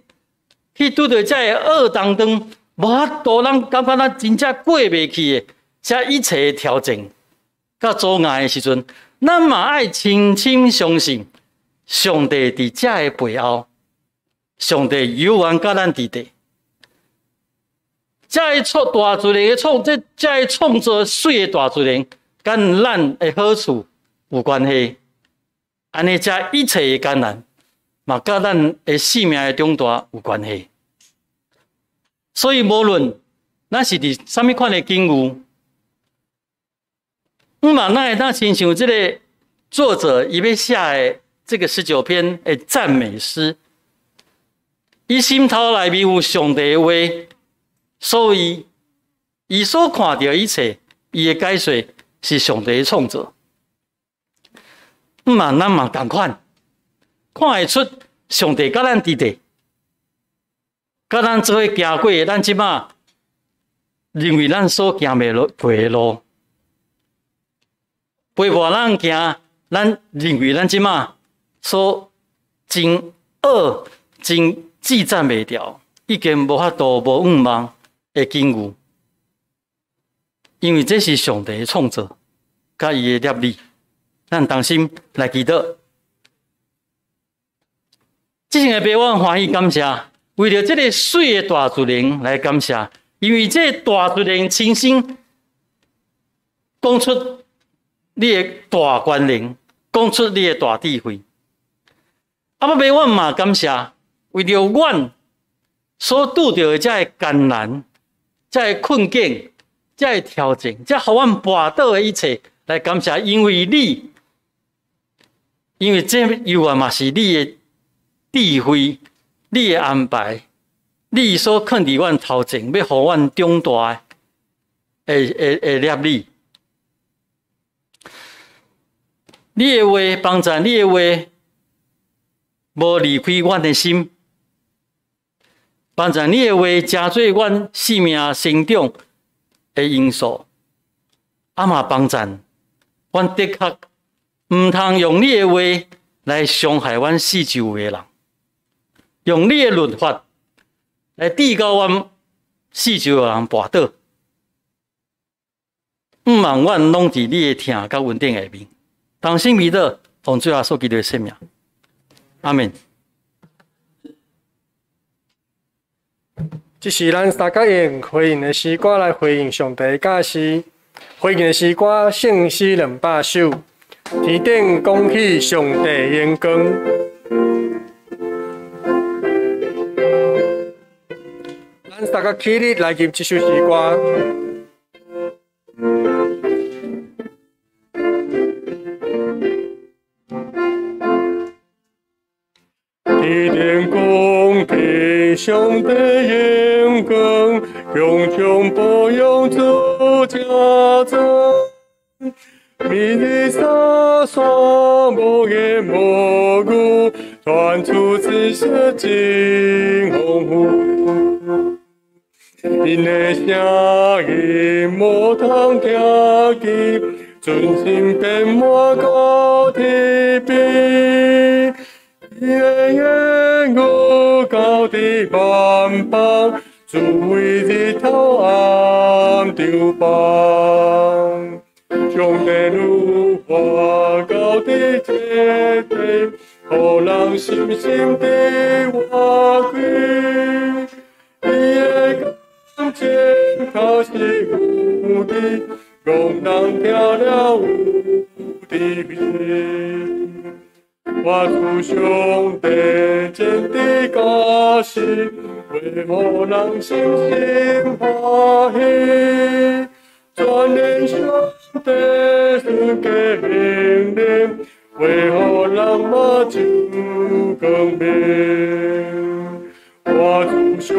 去拄到这个恶当中，无法度，咱感觉咱真正过袂去的，这一切的挑战、甲阻碍的时阵，咱嘛爱深深相信，上帝伫这个背后，上帝永远甲咱伫地。这个大自然的这个创造水的大自然，跟咱的好处有关系。安尼，这一切的艰难，嘛甲咱的生命的长大有关系。所以，无论咱是伫什么款的境遇，嘛，咱会当亲像这个作者伊要写的这个19篇的赞美诗，伊心头内面有上帝的话，所以伊所看到一切，伊的解说是上帝的创造。嘛，咱嘛同款，看会出上帝甲咱伫地，甲咱做伙行过咱即马认为咱所行的路，陪伴咱行，咱认为咱即马所真恶、真记赞袂掉，已经无法度无盼望的境遇，因为这是上帝的创造，甲伊的业力。咱同心来祈祷，即阵的爸，我欢喜感谢，为了这个水的大自然来感谢，因为这大自然亲身讲出你的大权能，讲出你的大智慧。啊，爸，我嘛感谢，为了阮所拄到的这个艰难、这个困境、这个挑战、这互阮跋倒的一切，来感谢，因为这永远嘛是你的智慧、你的安排、你所放伫阮头前，要互阮长大的业力。你的话帮助，你的话无离开阮的心，帮助你的话加做阮生命成长的因素，啊嘛帮助阮的确。唔通用你的话来伤害阮四周围的人，用你的律法来抵到阮四周的人跋倒。唔望阮拢伫你的疼甲稳定下面，同心祈祷，奉主耶稣基督的圣名，阿门。这是咱三角用回应的诗歌来回应上帝的教示，回应的诗歌圣诗200首。天顶讲起上帝眼光，咱大家起立来吟这首诗歌。上帝眼光，永永保佑主家中。明日沙沙无言无语，传出紫色金鸿鹄。因的声音无通听见，尊心变满高天边。因的言语高地万邦，主为日头暗中放。上帝如花高地切地，互人深深地活归。伊的感情确是有的，让人听了有滋味。我主上帝真的教示，为互人心心欢喜。全能上帝赐给命令，为何人马就更名？我主上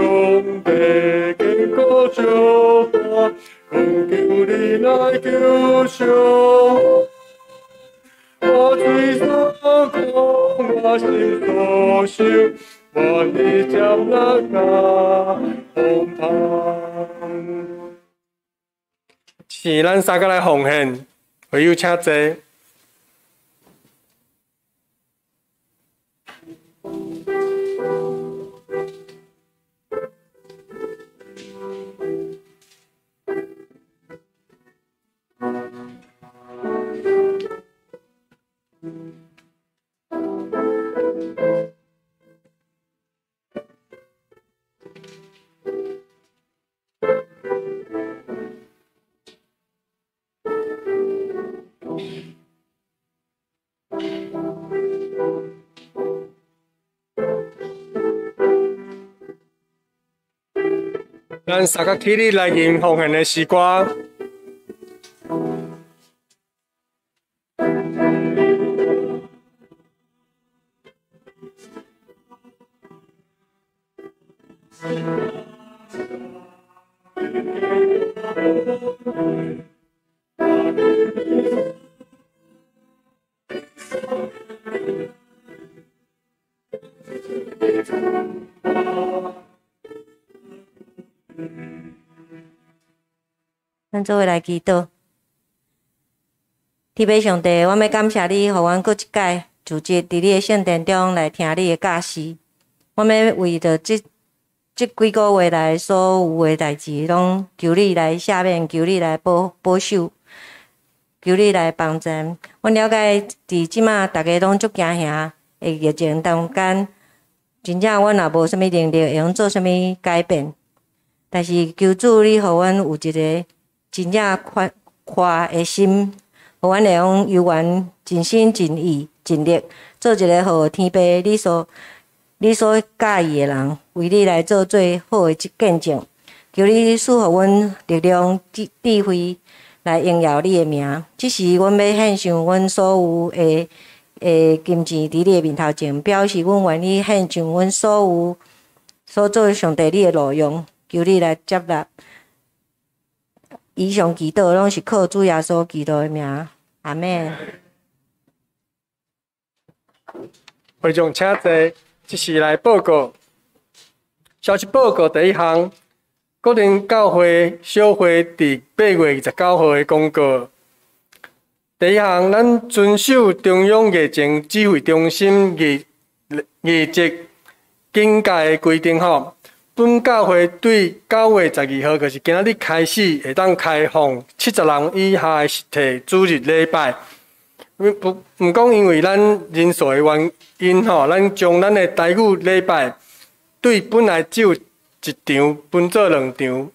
帝经过救拔，恳求你来救赎。我嘴所讲，我心所想，我的接纳甲奉旁。是咱三个来奉献，会有请坐。咱三个起立来吟奉献的诗歌。咱做伙来祈祷。天父上帝，我要感谢你，予阮搁一届组织伫你的圣殿中来听你的教示。我要为着这几个月来所有的代志，拢求你来赦免，求你来保守，求你来帮助。阮了解伫即马大家拢足惊吓的疫情中间，真正阮也无啥物能力会用做啥物改变。但是求主你，予阮有一个真正宽的心，予阮会用游玩尽心尽意尽力，做一个好天父你所喜意的人，为你来做最好的见证。求你赐予阮力量、智慧来荣耀你的名。即时阮要献上阮所有的金钱伫你的面头前，表示阮愿意献上阮所有所做上帝你的路用。求你来接纳。以上祈祷拢是靠主耶稣基督的名，阿门。会众请坐，即是来报告。消息报告第一项，国林教会小会伫8月29号的公告。第一项，咱遵守中央疫情指挥中心疫情警戒的规定吼。本教会对9月12号，就是今仔日开始，会当开放70人以下的实体主日礼拜。毋讲因为咱人数的原因吼，咱将咱的台语礼拜对本来只有一场分做2场。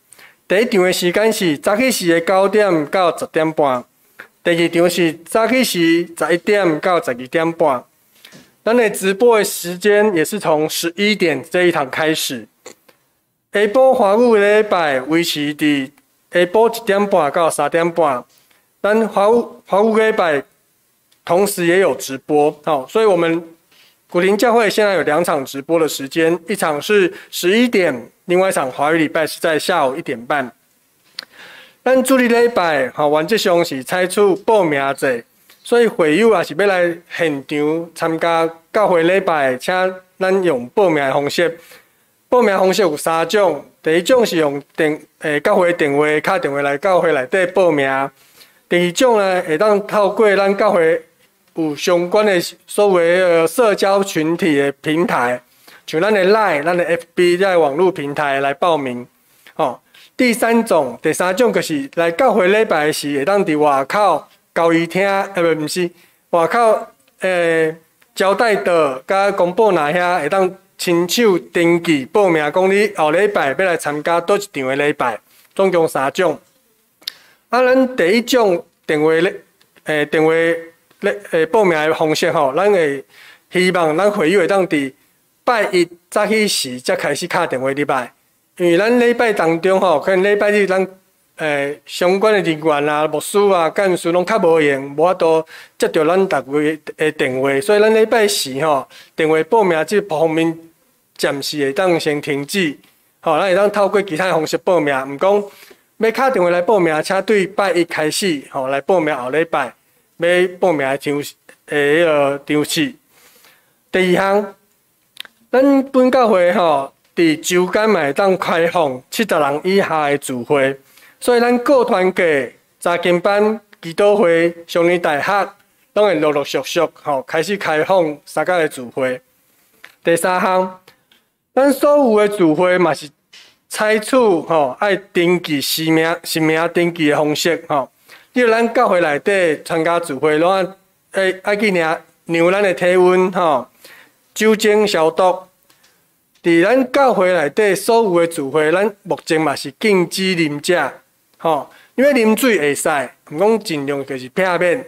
第一场的时间是早起时的9点到10点半，第二场是早起时11点到12点半。咱的直播的时间也是从11点这一堂开始。下晡华语礼拜维持伫下晡1点半到3点半，咱华语礼拜同时也有直播，所以我们古亭教会现在有2场直播的时间，一场是11点，另外一场华语礼拜是在下午1点半。咱主日礼拜原则上是采取报名制，所以会友也是要来现场参加教会礼拜，请咱用报名的方式。报名方式有3种，第一种是用教会电话打电话来教会内底报名；第二种呢，会当透过咱教会有相关的所谓的社交群体的平台，像咱的 LINE、咱的 FB 这网络平台来报名。第三种就是来教会礼拜时，会当伫外口交易厅，不是外口招待道甲公布那遐会当亲手登记报名，讲你后礼拜要来参加倒一场的礼拜，总共3种。咱第一种电话报名的方式咱会希望咱会友会当伫拜一早起时才开始打电话入来。因为咱礼拜当中可能礼拜日咱相关的人员啊、牧师啊、干事拢较无闲，无法度接到咱逐位的电话，所以咱礼拜四电话报名这方面暂时会当先停止。咱会当透过其他方式报名，毋讲要打电话来报名，请对拜一开始来报名后礼拜要报名的场次。第二项，咱本教会伫周间嘛会当开放70人以下的聚会，所以咱各团契、查经班、祈祷会、少年大学，拢会陆陆续续开始开放3甲的聚会。第三项，咱所有的聚会嘛是采取爱登记实名登记的方式例如咱教会内底参加聚会，拢爱去量咱的体温酒精消毒。伫咱教会内底所有的聚会，咱目前嘛是禁止啉食，因为啉水会使，毋讲尽量就是避免，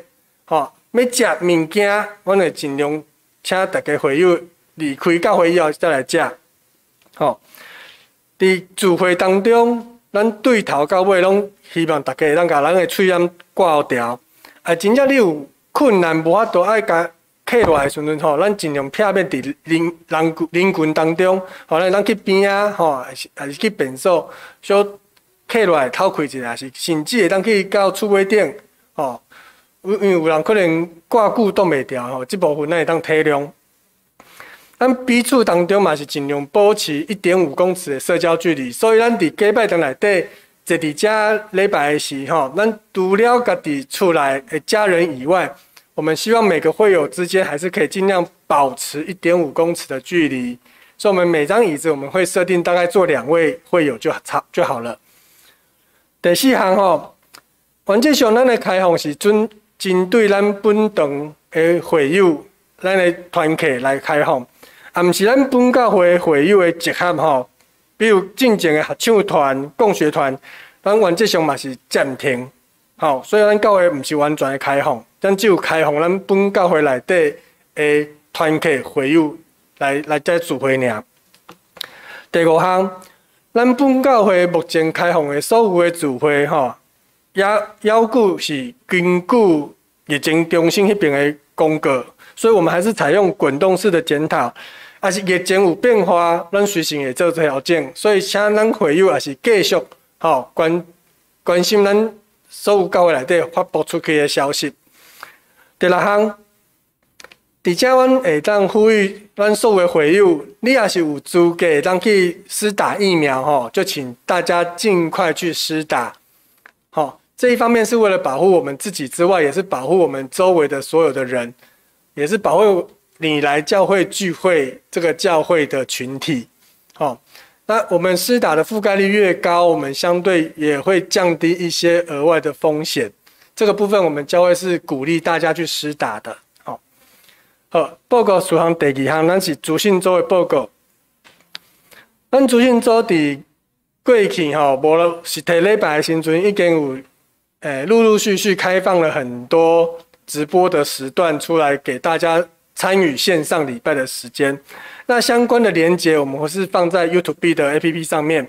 要食物件，阮会尽量请大家会友离开教会以后再来食，伫聚会当中，咱对头到尾拢希望大家会当甲咱的喙炎挂好条，真正你有困难无法度爱甲客落来的时阵咱尽量避免伫人群当中，咱当去边啊，还是去便所，小客落来透开一下，甚至会当去到厝尾顶，因为有人可能挂久挡袂牢，这部分咱会当体谅。咱彼此当中嘛是尽量保持1.5公尺的社交距离，所以咱伫礼拜堂内底坐伫遮礼拜的时咱除了家己厝内的家人以外，我们希望每个会友之间还是可以尽量保持1.5公尺的距离，所以我们每张椅子我们会设定大概坐2位会友就好了。第4项原则上咱的开放是针对咱本堂的会友、咱的团契来开放，毋是咱本教会会友的集合比如进前的合唱团、共学团，咱原则上嘛是暂停。所以咱教会毋是完全的开放，咱只有开放咱本教会内底的团契会友来这聚会尔。第5项，咱本教会目前开放的所有的聚会要求是根据疫情中心迄边的公告，所以我们还是采用滚动式的检讨。也是疫情有变化，咱随时会做调整，所以请咱会友也是继续关心咱所有教会内底发布出去的消息。第6项，伫遮阮会当呼吁咱所有的会友，你也是有资格会当去施打疫苗就请大家尽快去施打。这一方面是为了保护我们自己之外，也是保护我们周围的所有的人，也是保护你来教会聚会这个教会的群体。那我们施打的覆盖率越高，我们相对也会降低一些额外的风险。这个部分我们教会是鼓励大家去施打的。报告事项第2项，咱是资讯组的报告。咱资讯组伫过去无实体礼拜的时阵，已经有陆陆续续开放了很多直播的时段出来给大家参与线上礼拜的时间。那相关的连结我们会是放在 YouTube 的 APP 上面。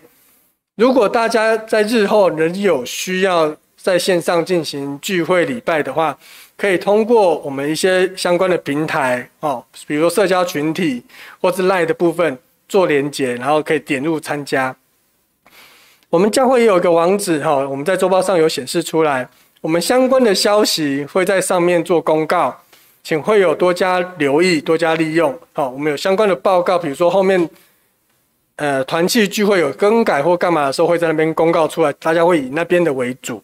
如果大家在日后仍有需要在线上进行聚会礼拜的话，可以通过我们一些相关的平台哦，比如说社交群体或是 LINE 的部分做连结，然后可以点入参加。我们教会也有一个网址哈，我们在周报上有显示出来，我们相关的消息会在上面做公告，请会友多加留意，多加利用。好，我们有相关的报告，比如说后面团契聚会有更改或干嘛的时候，会在那边公告出来，大家会以那边的为主。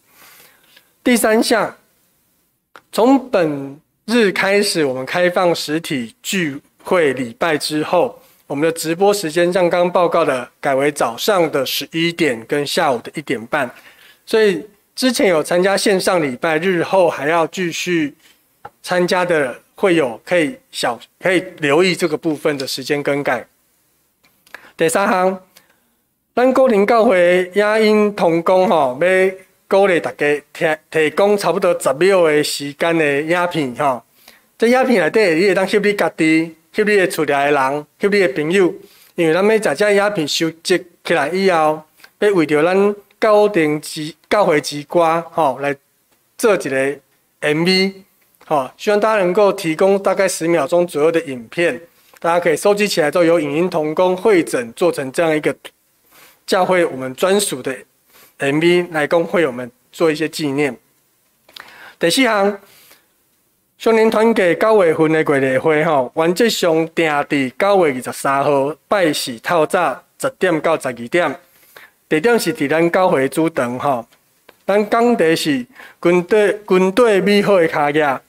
第三项，从本日开始，我们开放实体聚会礼拜之后，我们的直播时间像刚刚报告的，改为早上的11点跟下午的1点半。所以之前有参加线上礼拜，日后还要继续参加的会友可以留意这个部分的时间更改。第三项，咱高龄教会也因同工吼，要鼓励大家提供差不多10秒的时间的影片吼。这影片内底你会当翕你家己、翕你的厝内的人、翕你的朋友，因为咱要把这影片收集起来以后，要为着咱教会之歌吼来做一个 MV 吼，希望大家能够提供大概10秒钟左右的影片，大家可以收集起来之后，由影音同工汇整做成这样一个教会我们专属的 MV 来供会友们做一些纪念。第四项，少年团契9月份的月例会吼，原则上定伫9月23号拜四透早10点到12点，地点是伫咱教会主堂吼。咱讲题是军队美好的脚业，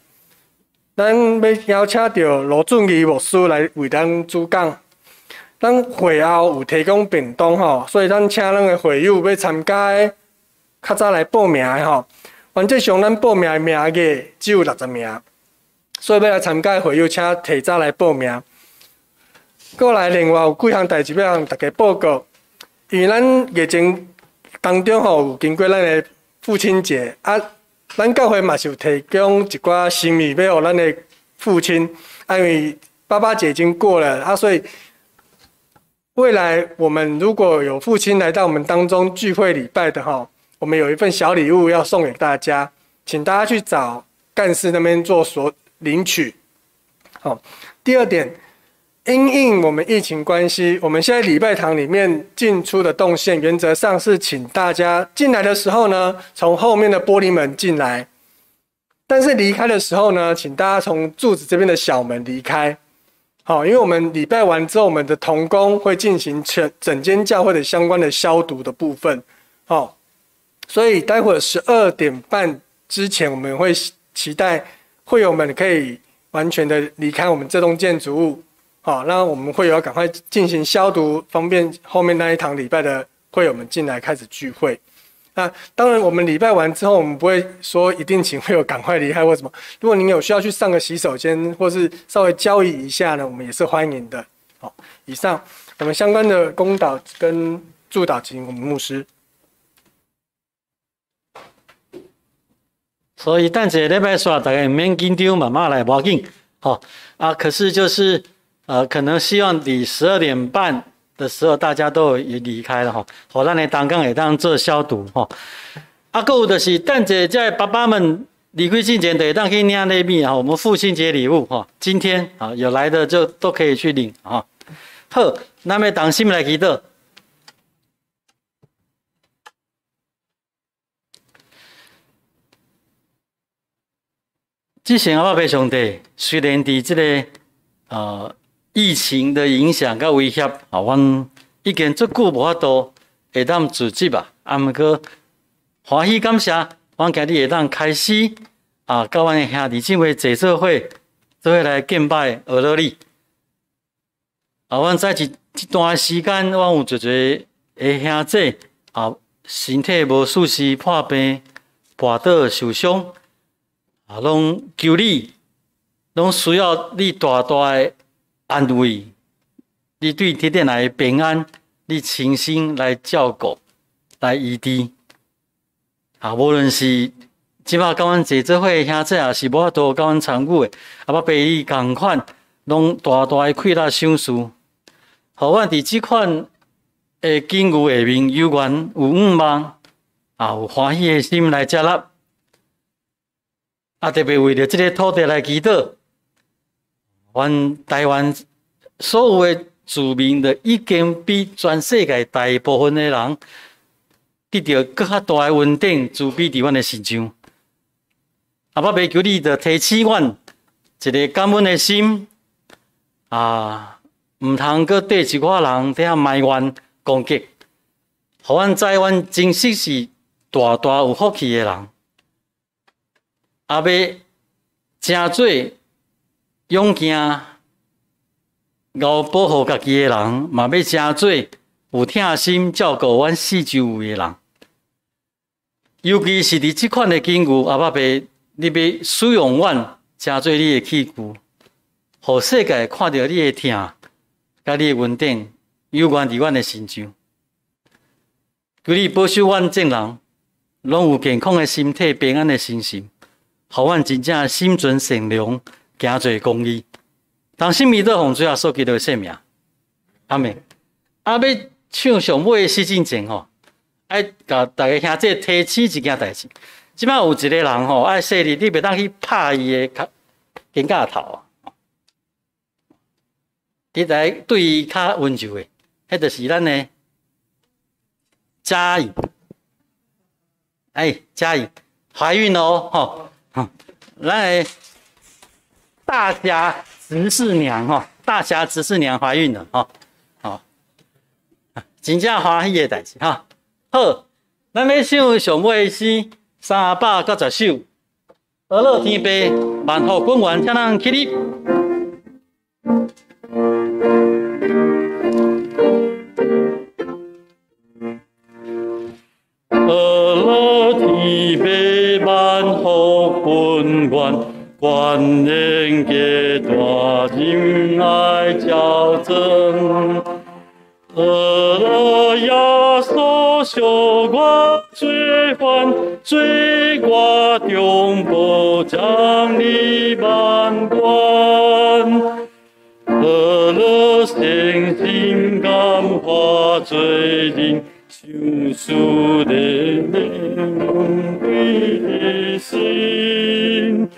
咱要邀请到罗俊义牧师来为咱主讲。咱会后有提供便当吼，所以咱请咱的会友要参加的，较早来报名的吼。原则上咱报名的名额只有60名，所以要来参加的会友请提早来报名。过来另外有几项代志要向大家报告，因为咱疫情当中吼有经过咱的父亲节啊，咱教会嘛是有提供一寡心意要予咱的父亲，因为爸爸节已经过了啊，所以未来我们如果有父亲来到我们当中聚会礼拜的哈，我们有一份小礼物要送给大家，请大家去找干事那边做领取。好，第二点，因应我们疫情关系，我们现在礼拜堂里面进出的动线，原则上是请大家进来的时候呢，从后面的玻璃门进来，但是离开的时候呢，请大家从柱子这边的小门离开。好，因为我们礼拜完之后，我们的同工会进行整间教会的相关的消毒的部分。好，所以待会12点半之前，我们会期待会友们可以完全的离开我们这栋建筑物。好，那我们会友要赶快进行消毒，方便后面那一堂礼拜的会友们进来开始聚会。那当然，我们礼拜完之后，我们不会说一定请会友赶快离开或什么。如果您有需要去上个洗手间，或是稍微交易一下呢，我们也是欢迎的。好，以上我们相关的公导跟祝祷，请我们牧师。所以等一个礼拜煞，大家唔免紧张，慢慢来，无要紧。好啊，可是就是可能希望你12点半的时候，大家都也离开了哈，好，咱的当工会当做消毒哈。啊，还有就是等一下爸爸们离开之前，得当去领礼物哈，我们父亲节礼物哈，今天啊有来的就都可以去领哈。好，那么当心来祈祷。之前阿爸爸兄弟，虽然伫这个疫情的影响甲威胁，啊，阮已经足久无法度会当自己吧，啊，毋过欢喜感谢，阮今日会当开始啊，甲阮的兄弟姊妹坐做伙，做伙来敬拜俄罗斯。啊，阮在一段时间，阮有一个的兄弟啊，身体无舒适，破病、跋倒、受伤。啊，拢求你，拢需要你大大的安慰，你对天天来平安，你倾心来照顾，来医治。啊，无论是即摆甲阮坐做伙的兄弟，也是无法度甲阮参与的，啊，爸你共款，拢大大的快乐享受，互阮伫即款的境遇下面有缘有望，啊，有欢喜的心来接纳，特别为了这个土地来祈祷。台湾所有的住民的已经比全世界大部分的人得到更较大的稳定，自比伫阮的心上。我要求你着提起阮一个感恩的心，唔通搁对一寡人伫遐埋怨攻击，互阮知阮真实是大大有福气的人，要真做勇敢、有保护家己的人，嘛要真做有疼心照顾阮四周围的人。尤其是伫即款的境遇，阿爸爸，你要使用阮，真做你的器具，互世界看到你的疼，甲你的稳定，有关伫阮的身上。求你保守阮众人，拢有健康的身体、平安的心性，互阮真正心存善良，行做公义。当心弥陀奉最后所记的性命，阿门。要唱上尾的四进前吼，爱甲大家兄弟提起一件代志。即摆有一个人吼，爱说你袂当去拍伊的肩胛头啊，你来对伊较温柔的，迄就是咱的嘉义。嘉义怀孕哦，咱的大侠执事娘吼，大侠执事娘怀孕了吼，真正欢喜的代志哈。好，咱要唱上尾诗390首，俄勒天父万福滚圆，请咱起立。俄勒天父万福滚圆。观念给大心爱交争，耶稣小我最欢，最我中保将你万关，诚心感化罪人，救赎的灵归心。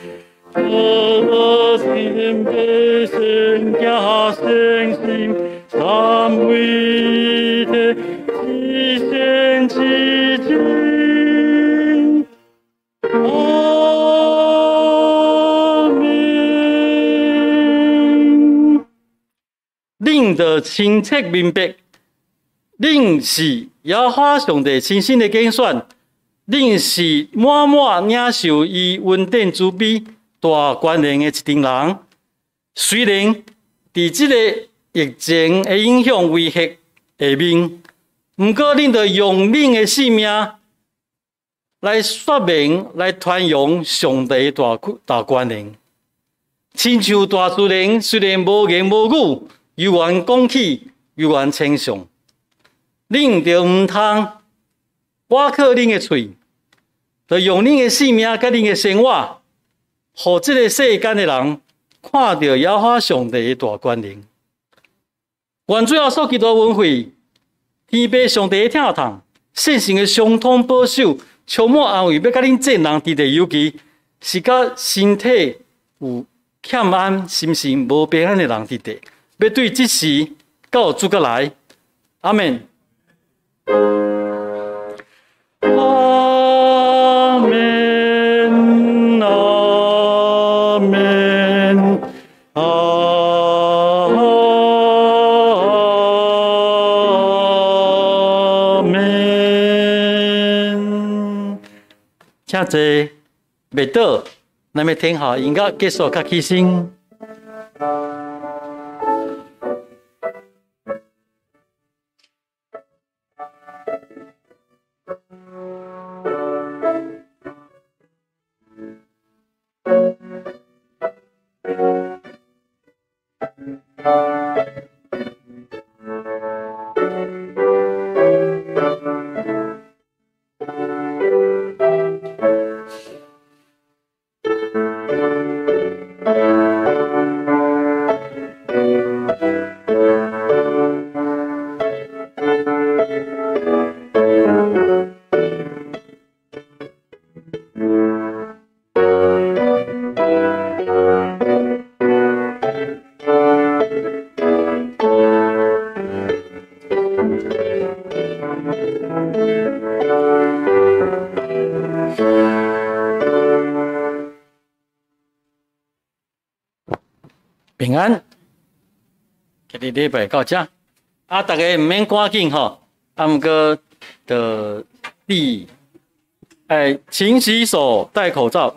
天悲神加圣心，三位的极限之君，阿门。恁的清澈明白，恁是耶和华上帝亲身的拣选，恁是满满领受伊稳定慈悲。大关联的一群人，虽然伫即个疫情的影响威胁下面，不过恁着用恁的性命来说明、来传扬上帝大关联。亲像大自然，虽然无言无语，犹原讲起，犹原称颂。恁着唔通挖靠恁的嘴，着用恁的性命甲恁的生活。互这个世间的人看到耶和华上帝的大关联，愿最后所祈祷恩惠，天父上帝的疼痛，圣神的相通保守，充满安慰，要甲恁众人伫地，尤其是甲身体有欠安、心神无平安的人伫地，要对即时到主角来，阿门。阿门。请坐，袂倒，咱要听好音乐结束，较起身。平安，今日礼拜到这，大家唔免赶紧吼，毋过的勤洗手，戴口罩。